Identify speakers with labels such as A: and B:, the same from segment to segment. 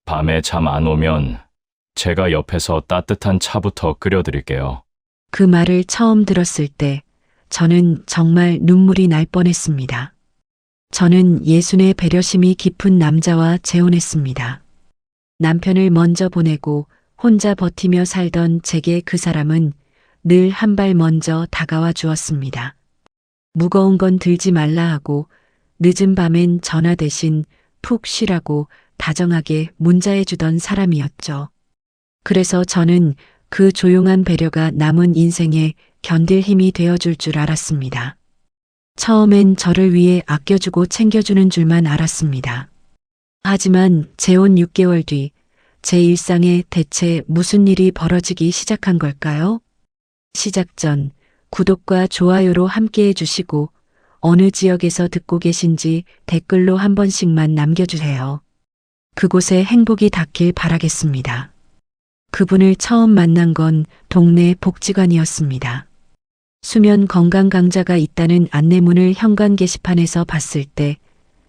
A: 밤에 잠 안 오면 제가 옆에서 따뜻한 차부터 끓여드릴게요.
B: 그 말을 처음 들었을 때 저는 정말 눈물이 날 뻔했습니다. 저는 예순의 배려심이 깊은 남자와 재혼했습니다. 남편을 먼저 보내고 혼자 버티며 살던 제게 그 사람은 늘 한 발 먼저 다가와 주었습니다. 무거운 건 들지 말라 하고 늦은 밤엔 전화 대신 푹 쉬라고 다정하게 문자해 주던 사람이었죠. 그래서 저는 그 조용한 배려가 남은 인생에 견딜 힘이 되어줄 줄 알았습니다. 처음엔 저를 위해 아껴주고 챙겨주는 줄만 알았습니다. 하지만 재혼 6개월 뒤 제 일상에 대체 무슨 일이 벌어지기 시작한 걸까요? 시작 전 구독과 좋아요로 함께 해주시고 어느 지역에서 듣고 계신지 댓글로 한 번씩만 남겨주세요. 그곳에 행복이 닿길 바라겠습니다. 그분을 처음 만난 건 동네 복지관이었습니다. 수면 건강 강좌가 있다는 안내문을 현관 게시판에서 봤을 때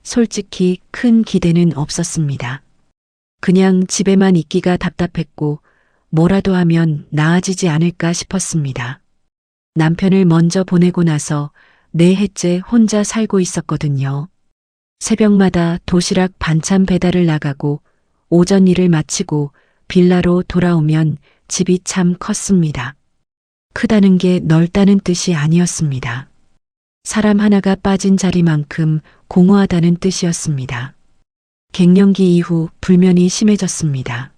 B: 솔직히 큰 기대는 없었습니다. 그냥 집에만 있기가 답답했고 뭐라도 하면 나아지지 않을까 싶었습니다. 남편을 먼저 보내고 나서 4해째 혼자 살고 있었거든요. 새벽마다 도시락 반찬 배달을 나가고 오전 일을 마치고 빌라로 돌아오면 집이 참 컸습니다. 크다는 게 넓다는 뜻이 아니었습니다. 사람 하나가 빠진 자리만큼 공허하다는 뜻이었습니다. 갱년기 이후 불면이 심해졌습니다.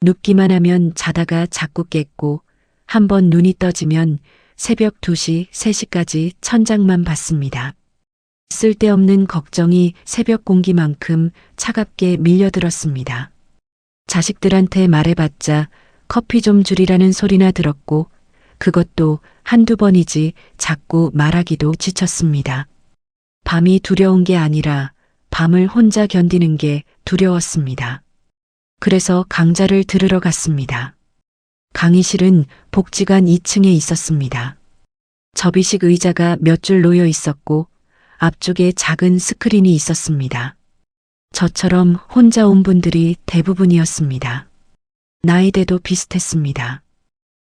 B: 눕기만 하면 자다가 자꾸 깼고 한번 눈이 떠지면 새벽 2시, 3시까지 천장만 봤습니다. 쓸데없는 걱정이 새벽 공기만큼 차갑게 밀려들었습니다. 자식들한테 말해봤자 커피 좀 줄이라는 소리나 들었고 그것도 한두 번이지 자꾸 말하기도 지쳤습니다. 밤이 두려운 게 아니라 밤을 혼자 견디는 게 두려웠습니다. 그래서 강좌를 들으러 갔습니다. 강의실은 복지관 2층에 있었습니다. 접이식 의자가 몇 줄 놓여 있었고 앞쪽에 작은 스크린이 있었습니다. 저처럼 혼자 온 분들이 대부분이었습니다. 나이대도 비슷했습니다.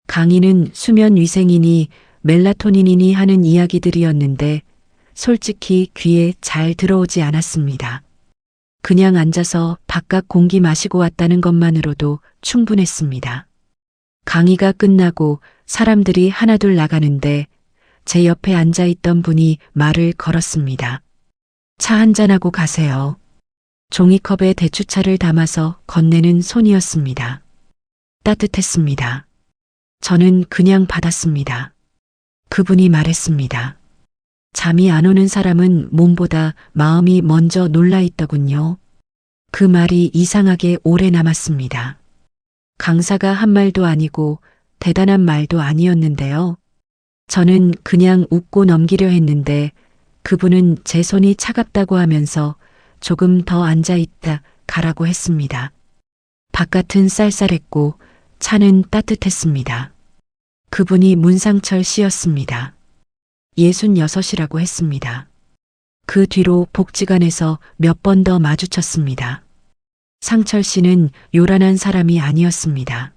B: 강의는 수면 위생이니 멜라토닌이니 하는 이야기들이었는데 솔직히 귀에 잘 들어오지 않았습니다. 그냥 앉아서 바깥 공기 마시고 왔다는 것만으로도 충분했습니다. 강의가 끝나고 사람들이 하나둘 나가는데 제 옆에 앉아있던 분이 말을 걸었습니다. 차 한잔하고 가세요. 종이컵에 대추차를 담아서 건네는 손이었습니다. 따뜻했습니다. 저는 그냥 받았습니다. 그분이 말했습니다. 잠이 안 오는 사람은 몸보다 마음이 먼저 놀라 있더군요. 그 말이 이상하게 오래 남았습니다. 강사가 한 말도 아니고 대단한 말도 아니었는데요. 저는 그냥 웃고 넘기려 했는데 그분은 제 손이 차갑다고 하면서 조금 더 앉아있다 가라고 했습니다. 바깥은 쌀쌀했고 차는 따뜻했습니다. 그분이 문상철 씨였습니다. 66이라고 했습니다. 그 뒤로 복지관에서 몇 번 더 마주쳤습니다. 상철 씨는 요란한 사람이 아니었습니다.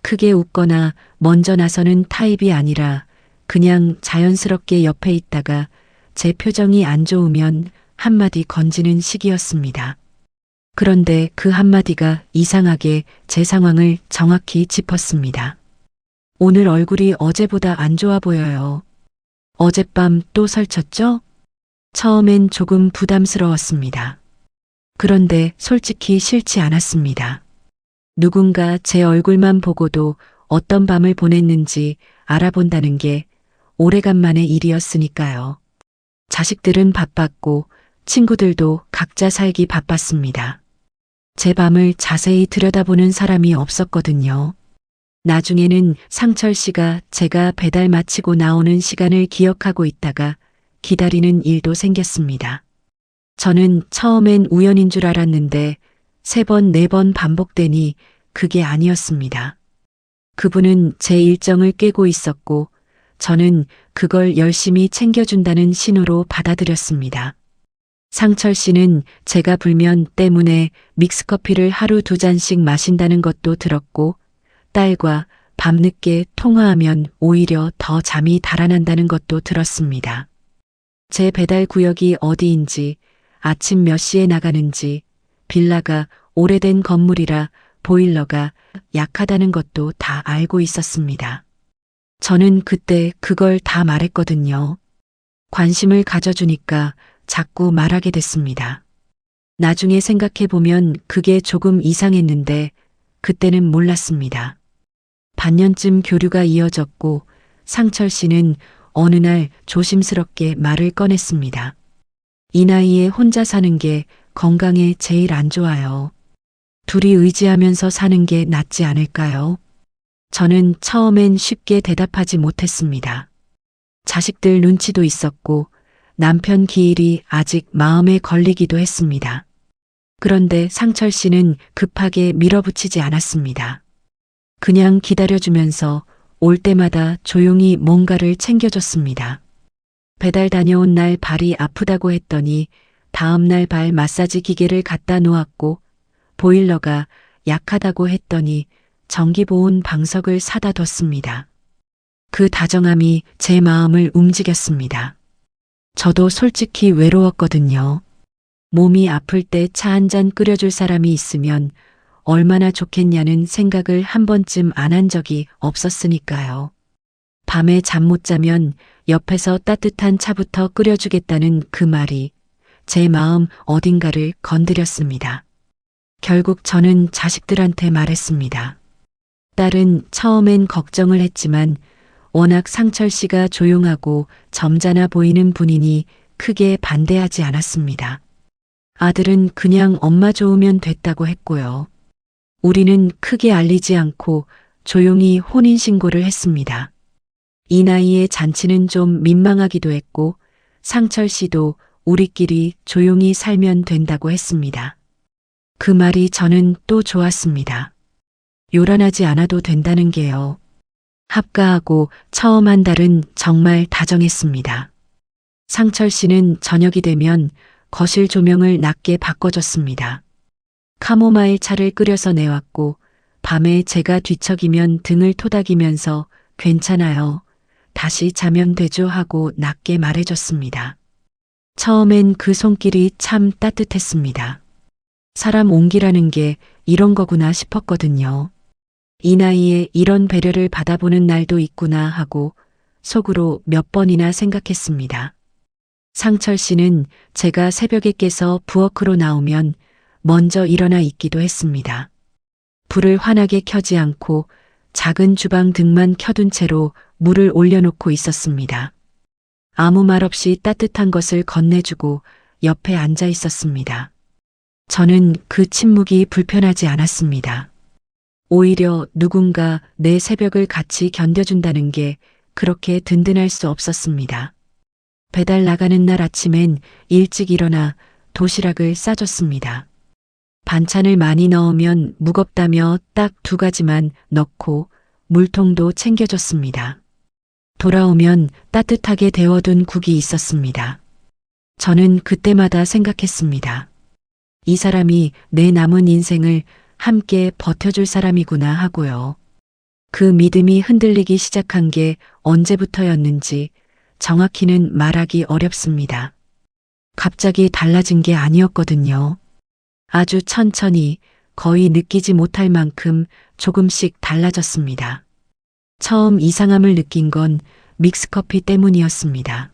B: 크게 웃거나 먼저 나서는 타입이 아니라 그냥 자연스럽게 옆에 있다가 제 표정이 안 좋으면 한마디 건지는 식이었습니다. 그런데 그 한마디가 이상하게 제 상황을 정확히 짚었습니다. 오늘 얼굴이 어제보다 안 좋아 보여요. 어젯밤 또 설쳤죠? 처음엔 조금 부담스러웠습니다. 그런데 솔직히 싫지 않았습니다. 누군가 제 얼굴만 보고도 어떤 밤을 보냈는지 알아본다는 게 오래간만의 일이었으니까요. 자식들은 바빴고 친구들도 각자 살기 바빴습니다. 제 밤을 자세히 들여다보는 사람이 없었거든요. 나중에는 상철 씨가 제가 배달 마치고 나오는 시간을 기억하고 있다가 기다리는 일도 생겼습니다. 저는 처음엔 우연인 줄 알았는데 3번, 4번 반복되니 그게 아니었습니다. 그분은 제 일정을 깨고 있었고 저는 그걸 열심히 챙겨준다는 신호로 받아들였습니다. 상철 씨는 제가 불면 때문에 믹스커피를 하루 2잔씩 마신다는 것도 들었고, 딸과 밤늦게 통화하면 오히려 더 잠이 달아난다는 것도 들었습니다. 제 배달 구역이 어디인지, 아침 몇 시에 나가는지, 빌라가 오래된 건물이라 보일러가 약하다는 것도 다 알고 있었습니다. 저는 그때 그걸 다 말했거든요. 관심을 가져주니까 자꾸 말하게 됐습니다. 나중에 생각해보면 그게 조금 이상했는데 그때는 몰랐습니다. 반년쯤 교류가 이어졌고 상철 씨는 어느 날 조심스럽게 말을 꺼냈습니다. 이 나이에 혼자 사는 게 건강에 제일 안 좋아요. 둘이 의지하면서 사는 게 낫지 않을까요? 저는 처음엔 쉽게 대답하지 못했습니다. 자식들 눈치도 있었고 남편 기일이 아직 마음에 걸리기도 했습니다. 그런데 상철 씨는 급하게 밀어붙이지 않았습니다. 그냥 기다려주면서 올 때마다 조용히 뭔가를 챙겨줬습니다. 배달 다녀온 날 발이 아프다고 했더니 다음 날 발 마사지 기계를 갖다 놓았고 보일러가 약하다고 했더니 전기보온 방석을 사다 뒀습니다. 그 다정함이 제 마음을 움직였습니다. 저도 솔직히 외로웠거든요. 몸이 아플 때 차 한 잔 끓여줄 사람이 있으면 얼마나 좋겠냐는 생각을 한 번쯤 안 한 적이 없었으니까요. 밤에 잠 못 자면 옆에서 따뜻한 차부터 끓여주겠다는 그 말이 제 마음 어딘가를 건드렸습니다. 결국 저는 자식들한테 말했습니다. 딸은 처음엔 걱정을 했지만 워낙 상철 씨가 조용하고 점잖아 보이는 분이니 크게 반대하지 않았습니다. 아들은 그냥 엄마 좋으면 됐다고 했고요. 우리는 크게 알리지 않고 조용히 혼인신고를 했습니다. 이 나이에 잔치는 좀 민망하기도 했고 상철 씨도 우리끼리 조용히 살면 된다고 했습니다. 그 말이 저는 또 좋았습니다. 요란하지 않아도 된다는 게요. 합가하고 처음 한 달은 정말 다정했습니다. 상철 씨는 저녁이 되면 거실 조명을 낮게 바꿔줬습니다. 카모마일 차를 끓여서 내왔고 밤에 제가 뒤척이면 등을 토닥이면서 괜찮아요. 다시 자면 되죠 하고 낮게 말해줬습니다. 처음엔 그 손길이 참 따뜻했습니다. 사람 온기라는 게 이런 거구나 싶었거든요. 이 나이에 이런 배려를 받아보는 날도 있구나 하고 속으로 몇 번이나 생각했습니다. 상철 씨는 제가 새벽에 깨서 부엌으로 나오면 먼저 일어나 있기도 했습니다. 불을 환하게 켜지 않고 작은 주방 등만 켜둔 채로 물을 올려놓고 있었습니다. 아무 말 없이 따뜻한 것을 건네주고 옆에 앉아 있었습니다. 저는 그 침묵이 불편하지 않았습니다. 오히려 누군가 내 새벽을 같이 견뎌준다는 게 그렇게 든든할 수 없었습니다. 배달 나가는 날 아침엔 일찍 일어나 도시락을 싸줬습니다. 반찬을 많이 넣으면 무겁다며 딱 2가지만 넣고 물통도 챙겨줬습니다. 돌아오면 따뜻하게 데워둔 국이 있었습니다. 저는 그때마다 생각했습니다. 이 사람이 내 남은 인생을 함께 버텨줄 사람이구나 하고요. 그 믿음이 흔들리기 시작한 게 언제부터였는지 정확히는 말하기 어렵습니다. 갑자기 달라진 게 아니었거든요. 아주 천천히 거의 느끼지 못할 만큼 조금씩 달라졌습니다. 처음 이상함을 느낀 건 믹스커피 때문이었습니다.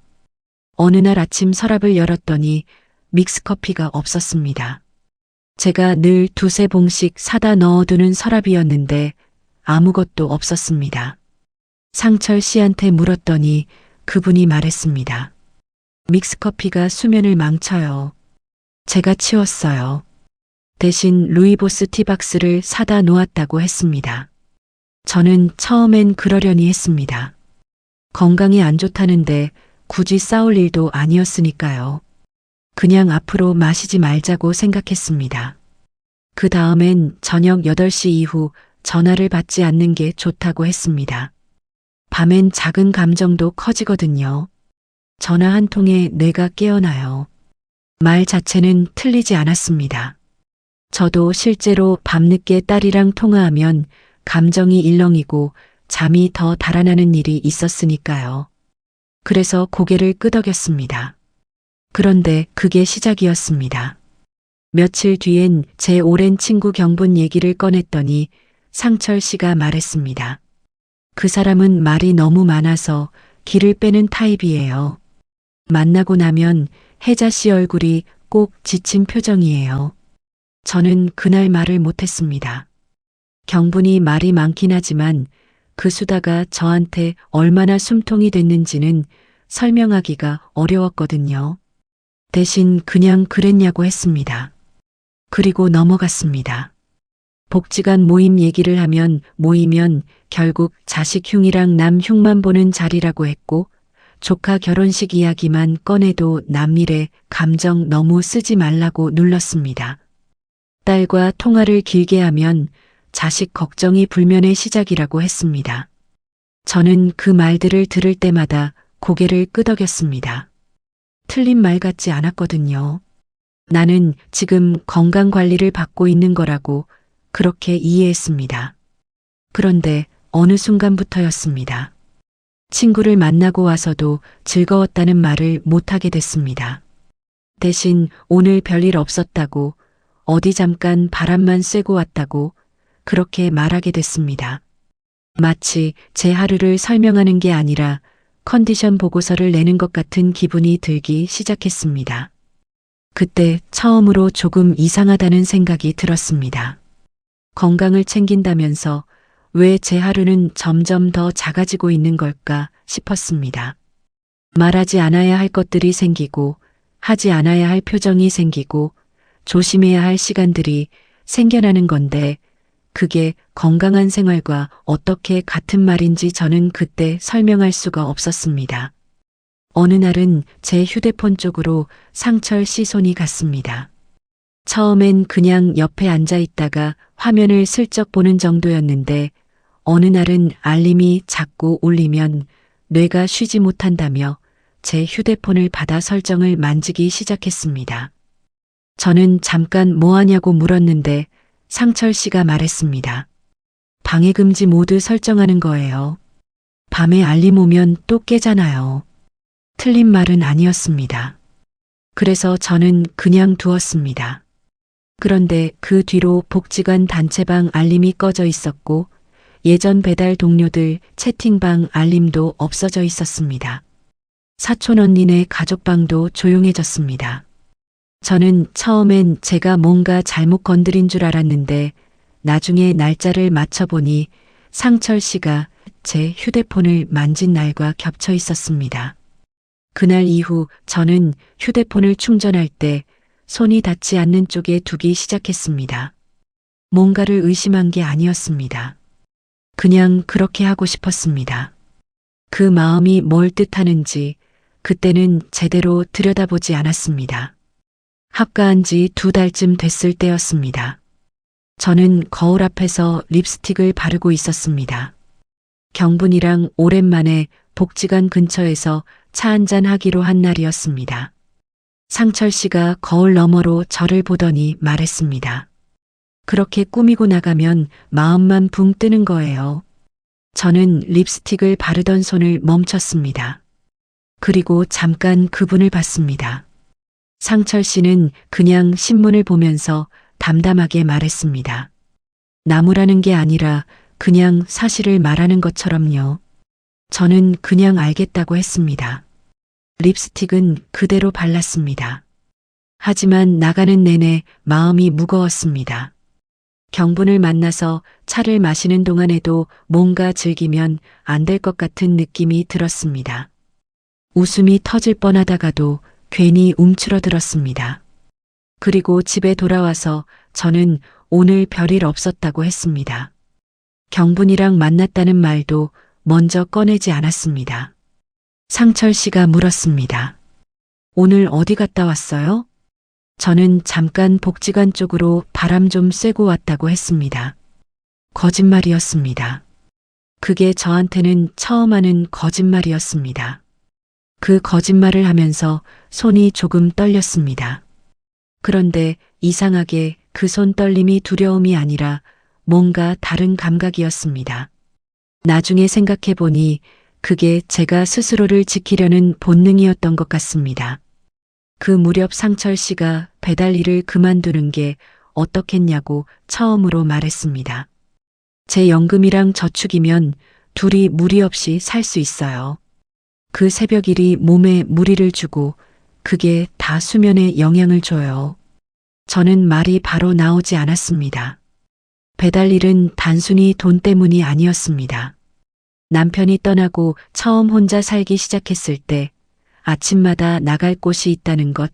B: 어느 날 아침 서랍을 열었더니 믹스커피가 없었습니다. 제가 늘 2-3봉씩 사다 넣어두는 서랍이었는데 아무것도 없었습니다. 상철 씨한테 물었더니 그분이 말했습니다. 믹스커피가 수면을 망쳐요. 제가 치웠어요. 대신 루이보스 티박스를 사다 놓았다고 했습니다. 저는 처음엔 그러려니 했습니다. 건강이 안 좋다는데 굳이 싸울 일도 아니었으니까요. 그냥 앞으로 마시지 말자고 생각했습니다. 그 다음엔 저녁 8시 이후 전화를 받지 않는 게 좋다고 했습니다. 밤엔 작은 감정도 커지거든요. 전화 한 통에 뇌가 깨어나요. 말 자체는 틀리지 않았습니다. 저도 실제로 밤늦게 딸이랑 통화하면 감정이 일렁이고 잠이 더 달아나는 일이 있었으니까요. 그래서 고개를 끄덕였습니다. 그런데 그게 시작이었습니다. 며칠 뒤엔 제 오랜 친구 경분 얘기를 꺼냈더니 상철 씨가 말했습니다. 그 사람은 말이 너무 많아서 기를 빼는 타입이에요. 만나고 나면 혜자 씨 얼굴이 꼭 지친 표정이에요. 저는 그날 말을 못했습니다. 경분이 말이 많긴 하지만 그 수다가 저한테 얼마나 숨통이 됐는지는 설명하기가 어려웠거든요. 대신 그냥 그랬냐고 했습니다. 그리고 넘어갔습니다. 복지관 모임 얘기를 하면 모이면 결국 자식 흉이랑 남 흉만 보는 자리라고 했고 조카 결혼식 이야기만 꺼내도 남일에 감정 너무 쓰지 말라고 눌렀습니다. 딸과 통화를 길게 하면 자식 걱정이 불면의 시작이라고 했습니다. 저는 그 말들을 들을 때마다 고개를 끄덕였습니다. 틀린 말 같지 않았거든요. 나는 지금 건강관리를 받고 있는 거라고 그렇게 이해했습니다. 그런데 어느 순간부터였습니다. 친구를 만나고 와서도 즐거웠다는 말을 못하게 됐습니다. 대신 오늘 별일 없었다고 어디 잠깐 바람만 쐬고 왔다고 그렇게 말하게 됐습니다. 마치 제 하루를 설명하는 게 아니라 컨디션 보고서를 내는 것 같은 기분이 들기 시작했습니다. 그때 처음으로 조금 이상하다는 생각이 들었습니다. 건강을 챙긴다면서 왜 제 하루는 점점 더 작아지고 있는 걸까 싶었습니다. 말하지 않아야 할 것들이 생기고 하지 않아야 할 표정이 생기고 조심해야 할 시간들이 생겨나는 건데 그게 건강한 생활과 어떻게 같은 말인지 저는 그때 설명할 수가 없었습니다. 어느 날은 제 휴대폰 쪽으로 상철 씨 손이 갔습니다. 처음엔 그냥 옆에 앉아 있다가 화면을 슬쩍 보는 정도였는데 어느 날은 알림이 자꾸 울리면 뇌가 쉬지 못한다며 제 휴대폰을 받아 설정을 만지기 시작했습니다. 저는 잠깐 뭐 하냐고 물었는데 상철 씨가 말했습니다. 방해금지 모드 설정하는 거예요. 밤에 알림 오면 또 깨잖아요. 틀린 말은 아니었습니다. 그래서 저는 그냥 두었습니다. 그런데 그 뒤로 복지관 단체방 알림이 꺼져 있었고 예전 배달 동료들 채팅방 알림도 없어져 있었습니다. 사촌 언니네 가족방도 조용해졌습니다. 저는 처음엔 제가 뭔가 잘못 건드린 줄 알았는데 나중에 날짜를 맞춰보니 상철 씨가 제 휴대폰을 만진 날과 겹쳐 있었습니다. 그날 이후 저는 휴대폰을 충전할 때 손이 닿지 않는 쪽에 두기 시작했습니다. 뭔가를 의심한 게 아니었습니다. 그냥 그렇게 하고 싶었습니다. 그 마음이 뭘 뜻하는지 그때는 제대로 들여다보지 않았습니다. 합가한 지 2달쯤 됐을 때였습니다. 저는 거울 앞에서 립스틱을 바르고 있었습니다. 경분이랑 오랜만에 복지관 근처에서 차 한잔 하기로 한 날이었습니다. 상철 씨가 거울 너머로 저를 보더니 말했습니다. 그렇게 꾸미고 나가면 마음만 붕 뜨는 거예요. 저는 립스틱을 바르던 손을 멈췄습니다. 그리고 잠깐 그분을 봤습니다. 상철 씨는 그냥 신문을 보면서 담담하게 말했습니다. 나무라는 게 아니라 그냥 사실을 말하는 것처럼요. 저는 그냥 알겠다고 했습니다. 립스틱은 그대로 발랐습니다. 하지만 나가는 내내 마음이 무거웠습니다. 경분을 만나서 차를 마시는 동안에도 뭔가 즐기면 안 될 것 같은 느낌이 들었습니다. 웃음이 터질 뻔하다가도 괜히 움츠러들었습니다. 그리고 집에 돌아와서 저는 오늘 별일 없었다고 했습니다. 경분이랑 만났다는 말도 먼저 꺼내지 않았습니다. 상철 씨가 물었습니다. 오늘 어디 갔다 왔어요? 저는 잠깐 복지관 쪽으로 바람 좀 쐬고 왔다고 했습니다. 거짓말이었습니다. 그게 저한테는 처음 하는 거짓말이었습니다. 그 거짓말을 하면서 손이 조금 떨렸습니다. 그런데 이상하게 그 손 떨림이 두려움이 아니라 뭔가 다른 감각이었습니다. 나중에 생각해 보니 그게 제가 스스로를 지키려는 본능이었던 것 같습니다. 그 무렵 상철 씨가 배달 일을 그만두는 게 어떻겠냐고 처음으로 말했습니다. 제 연금이랑 저축이면 둘이 무리 없이 살 수 있어요. 그 새벽 일이 몸에 무리를 주고 그게 다 수면에 영향을 줘요. 저는 말이 바로 나오지 않았습니다. 배달 일은 단순히 돈 때문이 아니었습니다. 남편이 떠나고 처음 혼자 살기 시작했을 때 아침마다 나갈 곳이 있다는 것,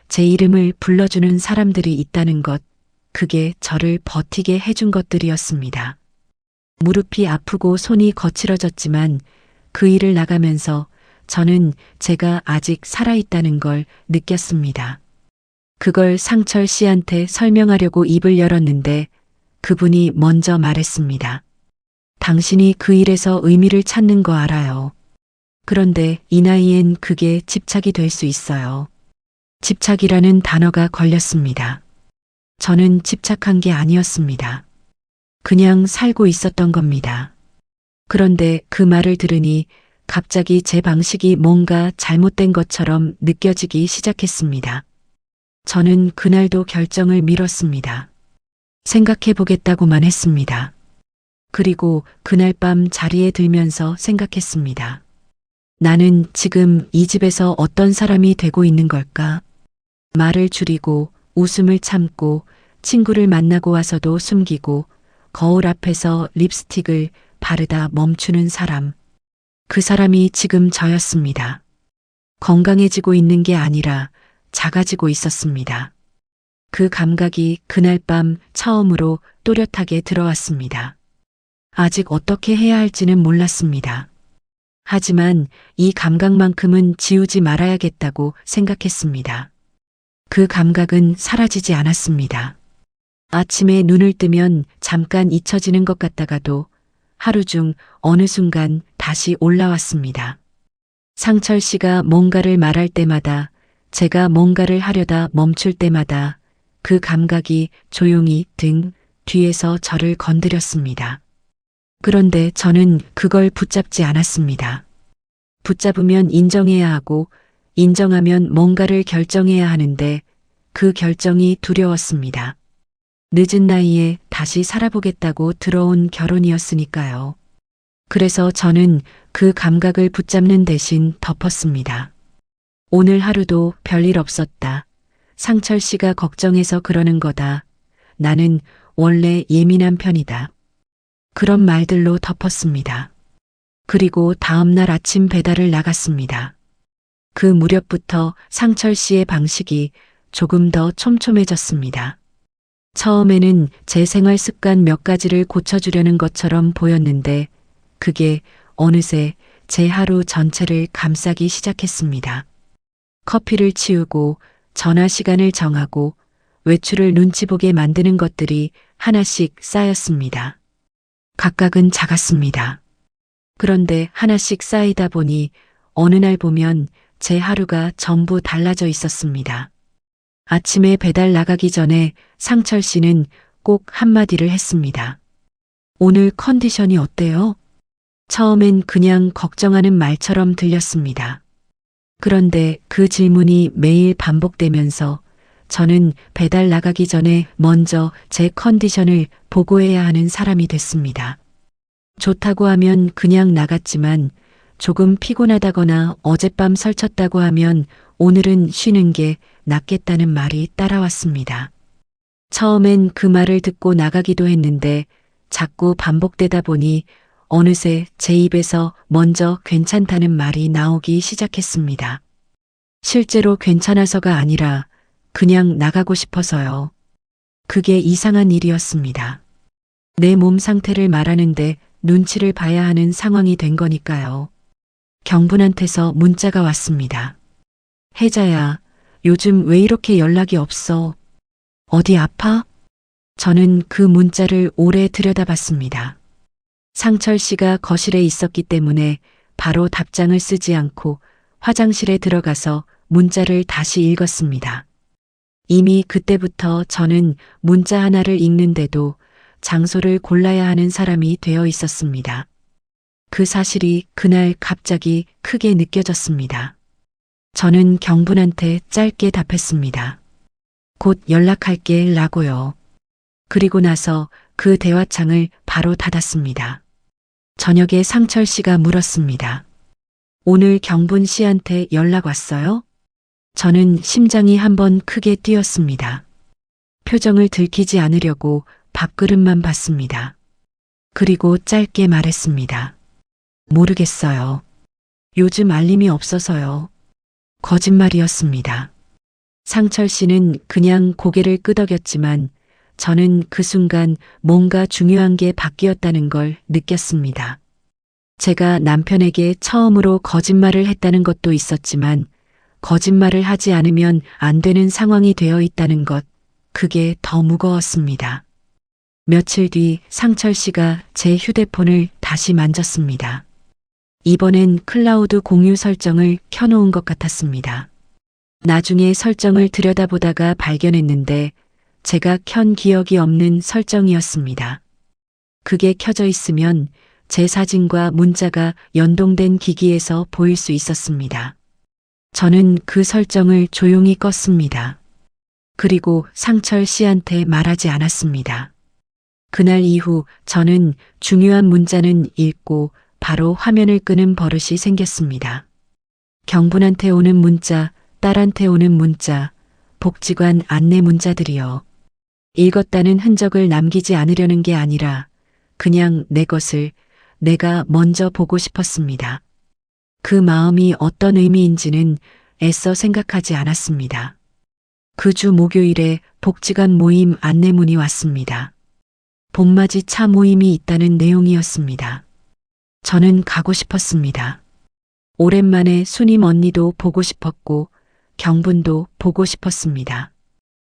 B: 제 이름을 불러주는 사람들이 있다는 것, 그게 저를 버티게 해준 것들이었습니다. 무릎이 아프고 손이 거칠어졌지만 그 일을 나가면서 저는 제가 아직 살아있다는 걸 느꼈습니다. 그걸 상철 씨한테 설명하려고 입을 열었는데 그분이 먼저 말했습니다. 당신이 그 일에서 의미를 찾는 거 알아요. 그런데 이 나이엔 그게 집착이 될 수 있어요. 집착이라는 단어가 걸렸습니다. 저는 집착한 게 아니었습니다. 그냥 살고 있었던 겁니다. 그런데 그 말을 들으니 갑자기 제 방식이 뭔가 잘못된 것처럼 느껴지기 시작했습니다. 저는 그날도 결정을 미뤘습니다. 생각해 보겠다고만 했습니다. 그리고 그날 밤 자리에 들면서 생각했습니다. 나는 지금 이 집에서 어떤 사람이 되고 있는 걸까? 말을 줄이고 웃음을 참고 친구를 만나고 와서도 숨기고 거울 앞에서 립스틱을 바르다 멈추는 사람. 그 사람이 지금 저였습니다. 건강해지고 있는 게 아니라 작아지고 있었습니다. 그 감각이 그날 밤 처음으로 또렷하게 들어왔습니다. 아직 어떻게 해야 할지는 몰랐습니다. 하지만 이 감각만큼은 지우지 말아야겠다고 생각했습니다. 그 감각은 사라지지 않았습니다. 아침에 눈을 뜨면 잠깐 잊혀지는 것 같다가도 하루 중 어느 순간 다시 올라왔습니다. 상철 씨가 뭔가를 말할 때마다, 제가 뭔가를 하려다 멈출 때마다 그 감각이 조용히 등 뒤에서 저를 건드렸습니다. 그런데 저는 그걸 붙잡지 않았습니다. 붙잡으면 인정해야 하고 인정하면 뭔가를 결정해야 하는데 그 결정이 두려웠습니다. 늦은 나이에 다시 살아보겠다고 들어온 결혼이었으니까요. 그래서 저는 그 감각을 붙잡는 대신 덮었습니다. 오늘 하루도 별일 없었다. 상철 씨가 걱정해서 그러는 거다. 나는 원래 예민한 편이다. 그런 말들로 덮었습니다. 그리고 다음날 아침 배달을 나갔습니다. 그 무렵부터 상철 씨의 방식이 조금 더 촘촘해졌습니다. 처음에는 제 생활 습관 몇 가지를 고쳐주려는 것처럼 보였는데 그게 어느새 제 하루 전체를 감싸기 시작했습니다. 커피를 치우고 전화 시간을 정하고 외출을 눈치 보게 만드는 것들이 하나씩 쌓였습니다. 각각은 작았습니다. 그런데 하나씩 쌓이다 보니 어느 날 보면 제 하루가 전부 달라져 있었습니다. 아침에 배달 나가기 전에 상철 씨는 꼭 한마디를 했습니다. 오늘 컨디션이 어때요? 처음엔 그냥 걱정하는 말처럼 들렸습니다. 그런데 그 질문이 매일 반복되면서 저는 배달 나가기 전에 먼저 제 컨디션을 보고해야 하는 사람이 됐습니다. 좋다고 하면 그냥 나갔지만 조금 피곤하다거나 어젯밤 설쳤다고 하면 오늘은 쉬는 게 낫겠다는 말이 따라왔습니다. 처음엔 그 말을 듣고 나가기도 했는데 자꾸 반복되다 보니 어느새 제 입에서 먼저 괜찮다는 말이 나오기 시작했습니다. 실제로 괜찮아서가 아니라 그냥 나가고 싶어서요. 그게 이상한 일이었습니다. 내 몸 상태를 말하는데 눈치를 봐야 하는 상황이 된 거니까요. 경분한테서 문자가 왔습니다. 혜자야, 요즘 왜 이렇게 연락이 없어? 어디 아파? 저는 그 문자를 오래 들여다봤습니다. 상철 씨가 거실에 있었기 때문에 바로 답장을 쓰지 않고 화장실에 들어가서 문자를 다시 읽었습니다. 이미 그때부터 저는 문자 하나를 읽는데도 장소를 골라야 하는 사람이 되어 있었습니다. 그 사실이 그날 갑자기 크게 느껴졌습니다. 저는 경분한테 짧게 답했습니다. 곧 연락할게 라고요. 그리고 나서 그 대화창을 바로 닫았습니다. 저녁에 상철 씨가 물었습니다. 오늘 경분 씨한테 연락 왔어요? 저는 심장이 한번 크게 뛰었습니다. 표정을 들키지 않으려고 밥그릇만 봤습니다. 그리고 짧게 말했습니다. 모르겠어요. 요즘 알림이 없어서요. 거짓말이었습니다. 상철 씨는 그냥 고개를 끄덕였지만 저는 그 순간 뭔가 중요한 게 바뀌었다는 걸 느꼈습니다. 제가 남편에게 처음으로 거짓말을 했다는 것도 있었지만 거짓말을 하지 않으면 안 되는 상황이 되어 있다는 것, 그게 더 무거웠습니다. 며칠 뒤 상철 씨가 제 휴대폰을 다시 만졌습니다. 이번엔 클라우드 공유 설정을 켜놓은 것 같았습니다. 나중에 설정을 들여다보다가 발견했는데 제가 켠 기억이 없는 설정이었습니다. 그게 켜져 있으면 제 사진과 문자가 연동된 기기에서 보일 수 있었습니다. 저는 그 설정을 조용히 껐습니다. 그리고 상철 씨한테 말하지 않았습니다. 그날 이후 저는 중요한 문자는 읽고 바로 화면을 끄는 버릇이 생겼습니다. 경분한테 오는 문자, 딸한테 오는 문자, 복지관 안내 문자들이요. 읽었다는 흔적을 남기지 않으려는 게 아니라 그냥 내 것을 내가 먼저 보고 싶었습니다. 그 마음이 어떤 의미인지는 애써 생각하지 않았습니다. 그 주 목요일에 복지관 모임 안내문이 왔습니다. 봄맞이 차 모임이 있다는 내용이었습니다. 저는 가고 싶었습니다. 오랜만에 수님 언니도 보고 싶었고 경분도 보고 싶었습니다.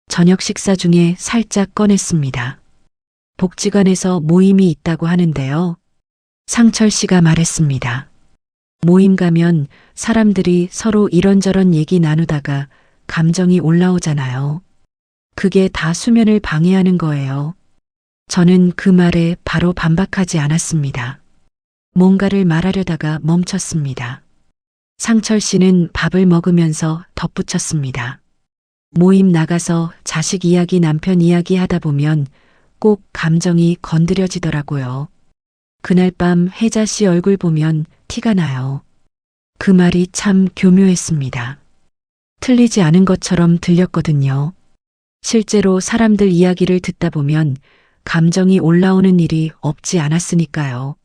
B: 저녁 식사 중에 살짝 꺼냈습니다. 복지관에서 모임이 있다고 하는데요. 상철 씨가 말했습니다. 모임 가면 사람들이 서로 이런저런 얘기 나누다가 감정이 올라오잖아요. 그게 다 수면을 방해하는 거예요. 저는 그 말에 바로 반박하지 않았습니다. 뭔가를 말하려다가 멈췄습니다. 상철 씨는 밥을 먹으면서 덧붙였습니다. 모임 나가서 자식 이야기, 남편 이야기 하다 보면 꼭 감정이 건드려지더라고요. 그날 밤 혜자 씨 얼굴 보면 티가 나요. 그 말이 참 교묘했습니다. 틀리지 않은 것처럼 들렸거든요. 실제로 사람들 이야기를 듣다 보면 감정이 올라오는 일이 없지 않았으니까요.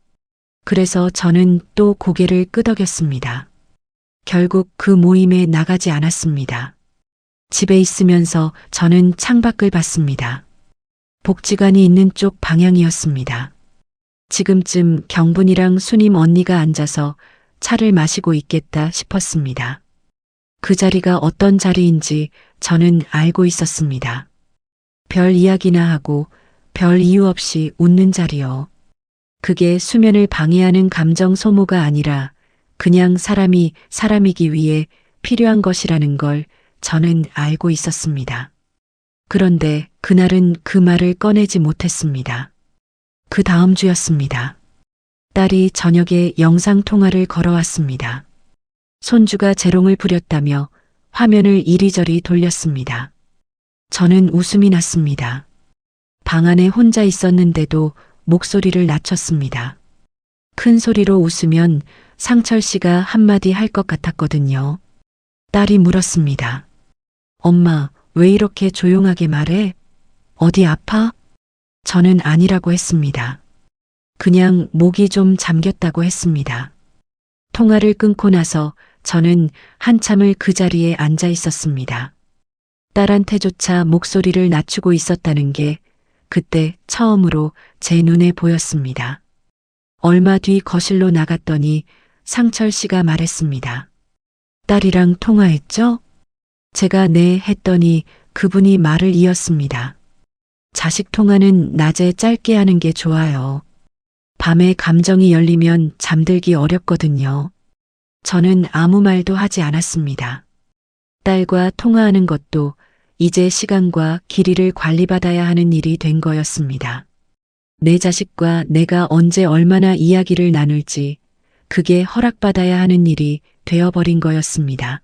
B: 그래서 저는 또 고개를 끄덕였습니다. 결국 그 모임에 나가지 않았습니다. 집에 있으면서 저는 창밖을 봤습니다. 복지관이 있는 쪽 방향이었습니다. 지금쯤 경분이랑 수님 언니가 앉아서 차를 마시고 있겠다 싶었습니다. 그 자리가 어떤 자리인지 저는 알고 있었습니다. 별 이야기나 하고 별 이유 없이 웃는 자리요. 그게 수면을 방해하는 감정 소모가 아니라 그냥 사람이 사람이기 위해 필요한 것이라는 걸 저는 알고 있었습니다. 그런데 그날은 그 말을 꺼내지 못했습니다. 그 다음 주였습니다. 딸이 저녁에 영상통화를 걸어왔습니다. 손주가 재롱을 부렸다며 화면을 이리저리 돌렸습니다. 저는 웃음이 났습니다. 방 안에 혼자 있었는데도 목소리를 낮췄습니다. 큰 소리로 웃으면 상철 씨가 한마디 할 것 같았거든요. 딸이 물었습니다. 엄마, 왜 이렇게 조용하게 말해? 어디 아파? 저는 아니라고 했습니다. 그냥 목이 좀 잠겼다고 했습니다. 통화를 끊고 나서 저는 한참을 그 자리에 앉아 있었습니다. 딸한테조차 목소리를 낮추고 있었다는 게 그때 처음으로 제 눈에 보였습니다. 얼마 뒤 거실로 나갔더니 상철 씨가 말했습니다. 딸이랑 통화했죠? 제가 네 했더니 그분이 말을 이었습니다. 자식 통화는 낮에 짧게 하는 게 좋아요. 밤에 감정이 열리면 잠들기 어렵거든요. 저는 아무 말도 하지 않았습니다. 딸과 통화하는 것도 이제 시간과 길이를 관리받아야 하는 일이 된 거였습니다. 내 자식과 내가 언제 얼마나 이야기를 나눌지 그게 허락받아야 하는 일이 되어버린 거였습니다.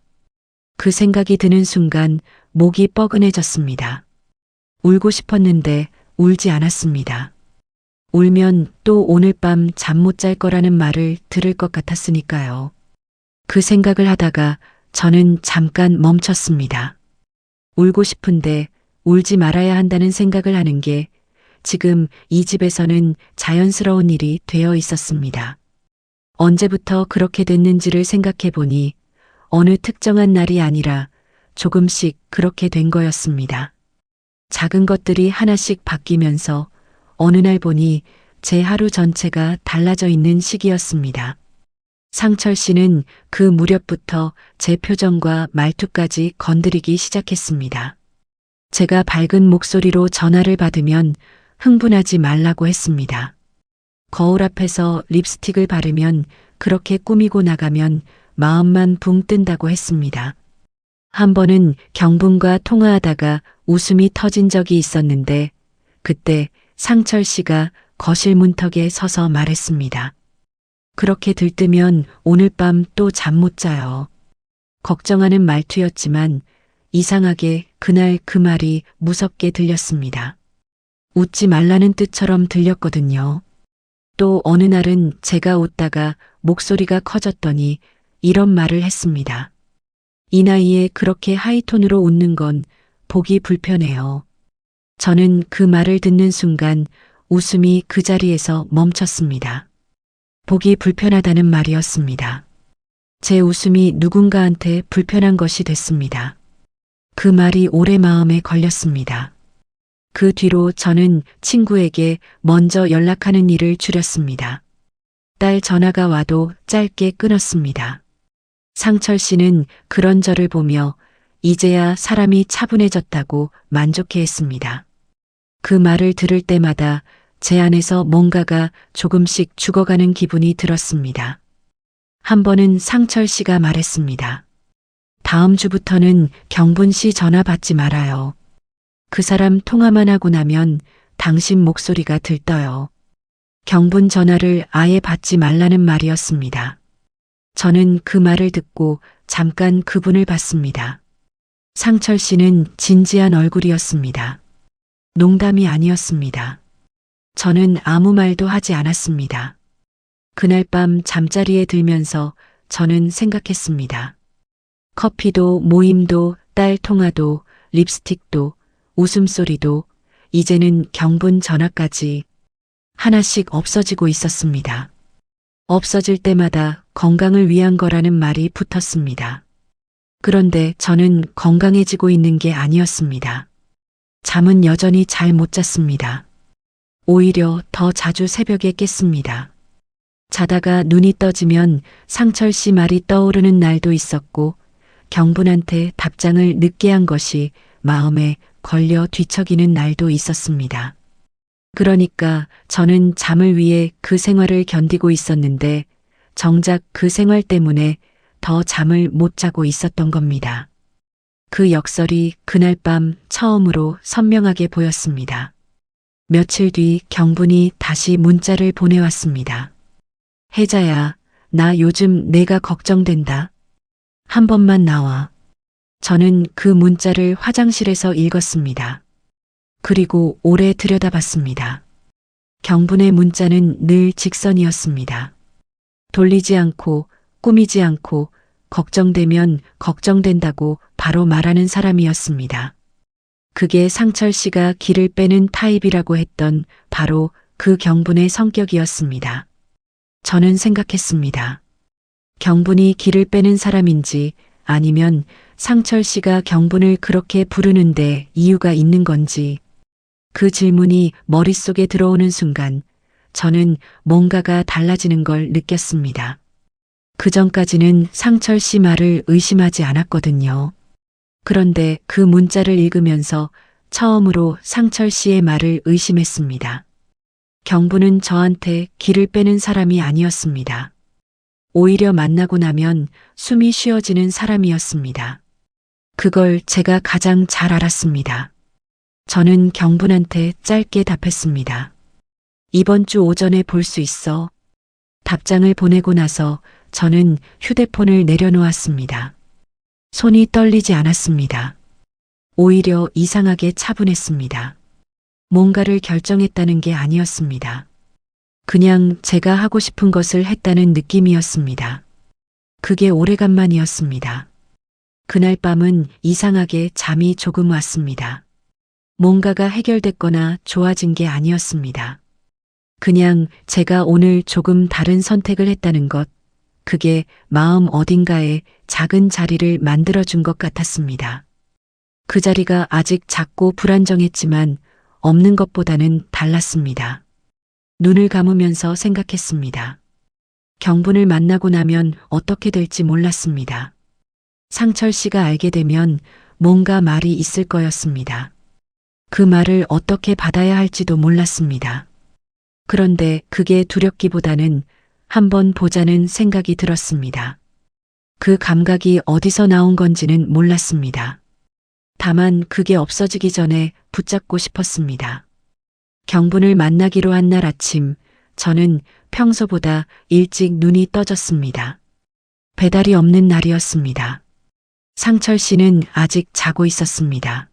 B: 그 생각이 드는 순간 목이 뻐근해졌습니다. 울고 싶었는데 울지 않았습니다. 울면 또 오늘 밤 잠 못 잘 거라는 말을 들을 것 같았으니까요. 그 생각을 하다가 저는 잠깐 멈췄습니다. 울고 싶은데 울지 말아야 한다는 생각을 하는 게 지금 이 집에서는 자연스러운 일이 되어 있었습니다. 언제부터 그렇게 됐는지를 생각해 보니 어느 특정한 날이 아니라 조금씩 그렇게 된 거였습니다. 작은 것들이 하나씩 바뀌면서 어느 날 보니 제 하루 전체가 달라져 있는 시기였습니다. 상철 씨는 그 무렵부터 제 표정과 말투까지 건드리기 시작했습니다. 제가 밝은 목소리로 전화를 받으면 흥분하지 말라고 했습니다. 거울 앞에서 립스틱을 바르면 그렇게 꾸미고 나가면 마음만 붕 뜬다고 했습니다. 한 번은 경분과 통화하다가 웃음이 터진 적이 있었는데 그때 상철 씨가 거실 문턱에 서서 말했습니다. 그렇게 들뜨면 오늘 밤 또 잠 못 자요. 걱정하는 말투였지만 이상하게 그날 그 말이 무섭게 들렸습니다. 웃지 말라는 뜻처럼 들렸거든요. 또 어느 날은 제가 웃다가 목소리가 커졌더니 이런 말을 했습니다. 이 나이에 그렇게 하이톤으로 웃는 건 보기 불편해요. 저는 그 말을 듣는 순간 웃음이 그 자리에서 멈췄습니다. 보기 불편하다는 말이었습니다. 제 웃음이 누군가한테 불편한 것이 됐습니다. 그 말이 오래 마음에 걸렸습니다. 그 뒤로 저는 친구에게 먼저 연락하는 일을 줄였습니다. 딸 전화가 와도 짧게 끊었습니다. 상철 씨는 그런 저를 보며 이제야 사람이 차분해졌다고 만족해했습니다. 그 말을 들을 때마다 제 안에서 뭔가가 조금씩 죽어가는 기분이 들었습니다. 한 번은 상철 씨가 말했습니다. 다음 주부터는 경분 씨 전화 받지 말아요. 그 사람 통화만 하고 나면 당신 목소리가 들떠요. 경분 전화를 아예 받지 말라는 말이었습니다. 저는 그 말을 듣고 잠깐 그분을 봤습니다. 상철 씨는 진지한 얼굴이었습니다. 농담이 아니었습니다. 저는 아무 말도 하지 않았습니다. 그날 밤 잠자리에 들면서 저는 생각했습니다. 커피도 모임도 딸 통화도 립스틱도 웃음소리도 이제는 경분 전화까지 하나씩 없어지고 있었습니다. 없어질 때마다 건강을 위한 거라는 말이 붙었습니다. 그런데 저는 건강해지고 있는 게 아니었습니다. 잠은 여전히 잘 못 잤습니다. 오히려 더 자주 새벽에 깼습니다. 자다가 눈이 떠지면 상철 씨 말이 떠오르는 날도 있었고 경분한테 답장을 늦게 한 것이 마음에 걸려 뒤척이는 날도 있었습니다. 그러니까 저는 잠을 위해 그 생활을 견디고 있었는데 정작 그 생활 때문에 더 잠을 못 자고 있었던 겁니다. 그 역설이 그날 밤 처음으로 선명하게 보였습니다. 며칠 뒤 경분이 다시 문자를 보내왔습니다. 혜자야, 나 요즘 내가 걱정된다. 한 번만 나와. 저는 그 문자를 화장실에서 읽었습니다. 그리고 오래 들여다봤습니다. 경분의 문자는 늘 직선이었습니다. 돌리지 않고 꾸미지 않고 걱정되면 걱정된다고 바로 말하는 사람이었습니다. 그게 상철 씨가 기를 빼는 타입이라고 했던 바로 그 경분의 성격이었습니다. 저는 생각했습니다. 경분이 기를 빼는 사람인지 아니면 상철 씨가 경분을 그렇게 부르는데 이유가 있는 건지 그 질문이 머릿속에 들어오는 순간 저는 뭔가가 달라지는 걸 느꼈습니다. 그 전까지는 상철 씨 말을 의심하지 않았거든요. 그런데 그 문자를 읽으면서 처음으로 상철 씨의 말을 의심했습니다. 경분은 저한테 기를 빼는 사람이 아니었습니다. 오히려 만나고 나면 숨이 쉬어지는 사람이었습니다. 그걸 제가 가장 잘 알았습니다. 저는 경분한테 짧게 답했습니다. 이번 주 오전에 볼 수 있어. 답장을 보내고 나서 저는 휴대폰을 내려놓았습니다. 손이 떨리지 않았습니다. 오히려 이상하게 차분했습니다. 뭔가를 결정했다는 게 아니었습니다. 그냥 제가 하고 싶은 것을 했다는 느낌이었습니다. 그게 오래간만이었습니다. 그날 밤은 이상하게 잠이 조금 왔습니다. 뭔가가 해결됐거나 좋아진 게 아니었습니다. 그냥 제가 오늘 조금 다른 선택을 했다는 것, 그게 마음 어딘가에 작은 자리를 만들어준 것 같았습니다. 그 자리가 아직 작고 불안정했지만 없는 것보다는 달랐습니다. 눈을 감으면서 생각했습니다. 경분을 만나고 나면 어떻게 될지 몰랐습니다. 상철 씨가 알게 되면 뭔가 말이 있을 거였습니다. 그 말을 어떻게 받아야 할지도 몰랐습니다. 그런데 그게 두렵기보다는 한번 보자는 생각이 들었습니다. 그 감각이 어디서 나온 건지는 몰랐습니다. 다만 그게 없어지기 전에 붙잡고 싶었습니다. 경분을 만나기로 한 날 아침, 저는 평소보다 일찍 눈이 떠졌습니다. 배달이 없는 날이었습니다. 상철 씨는 아직 자고 있었습니다.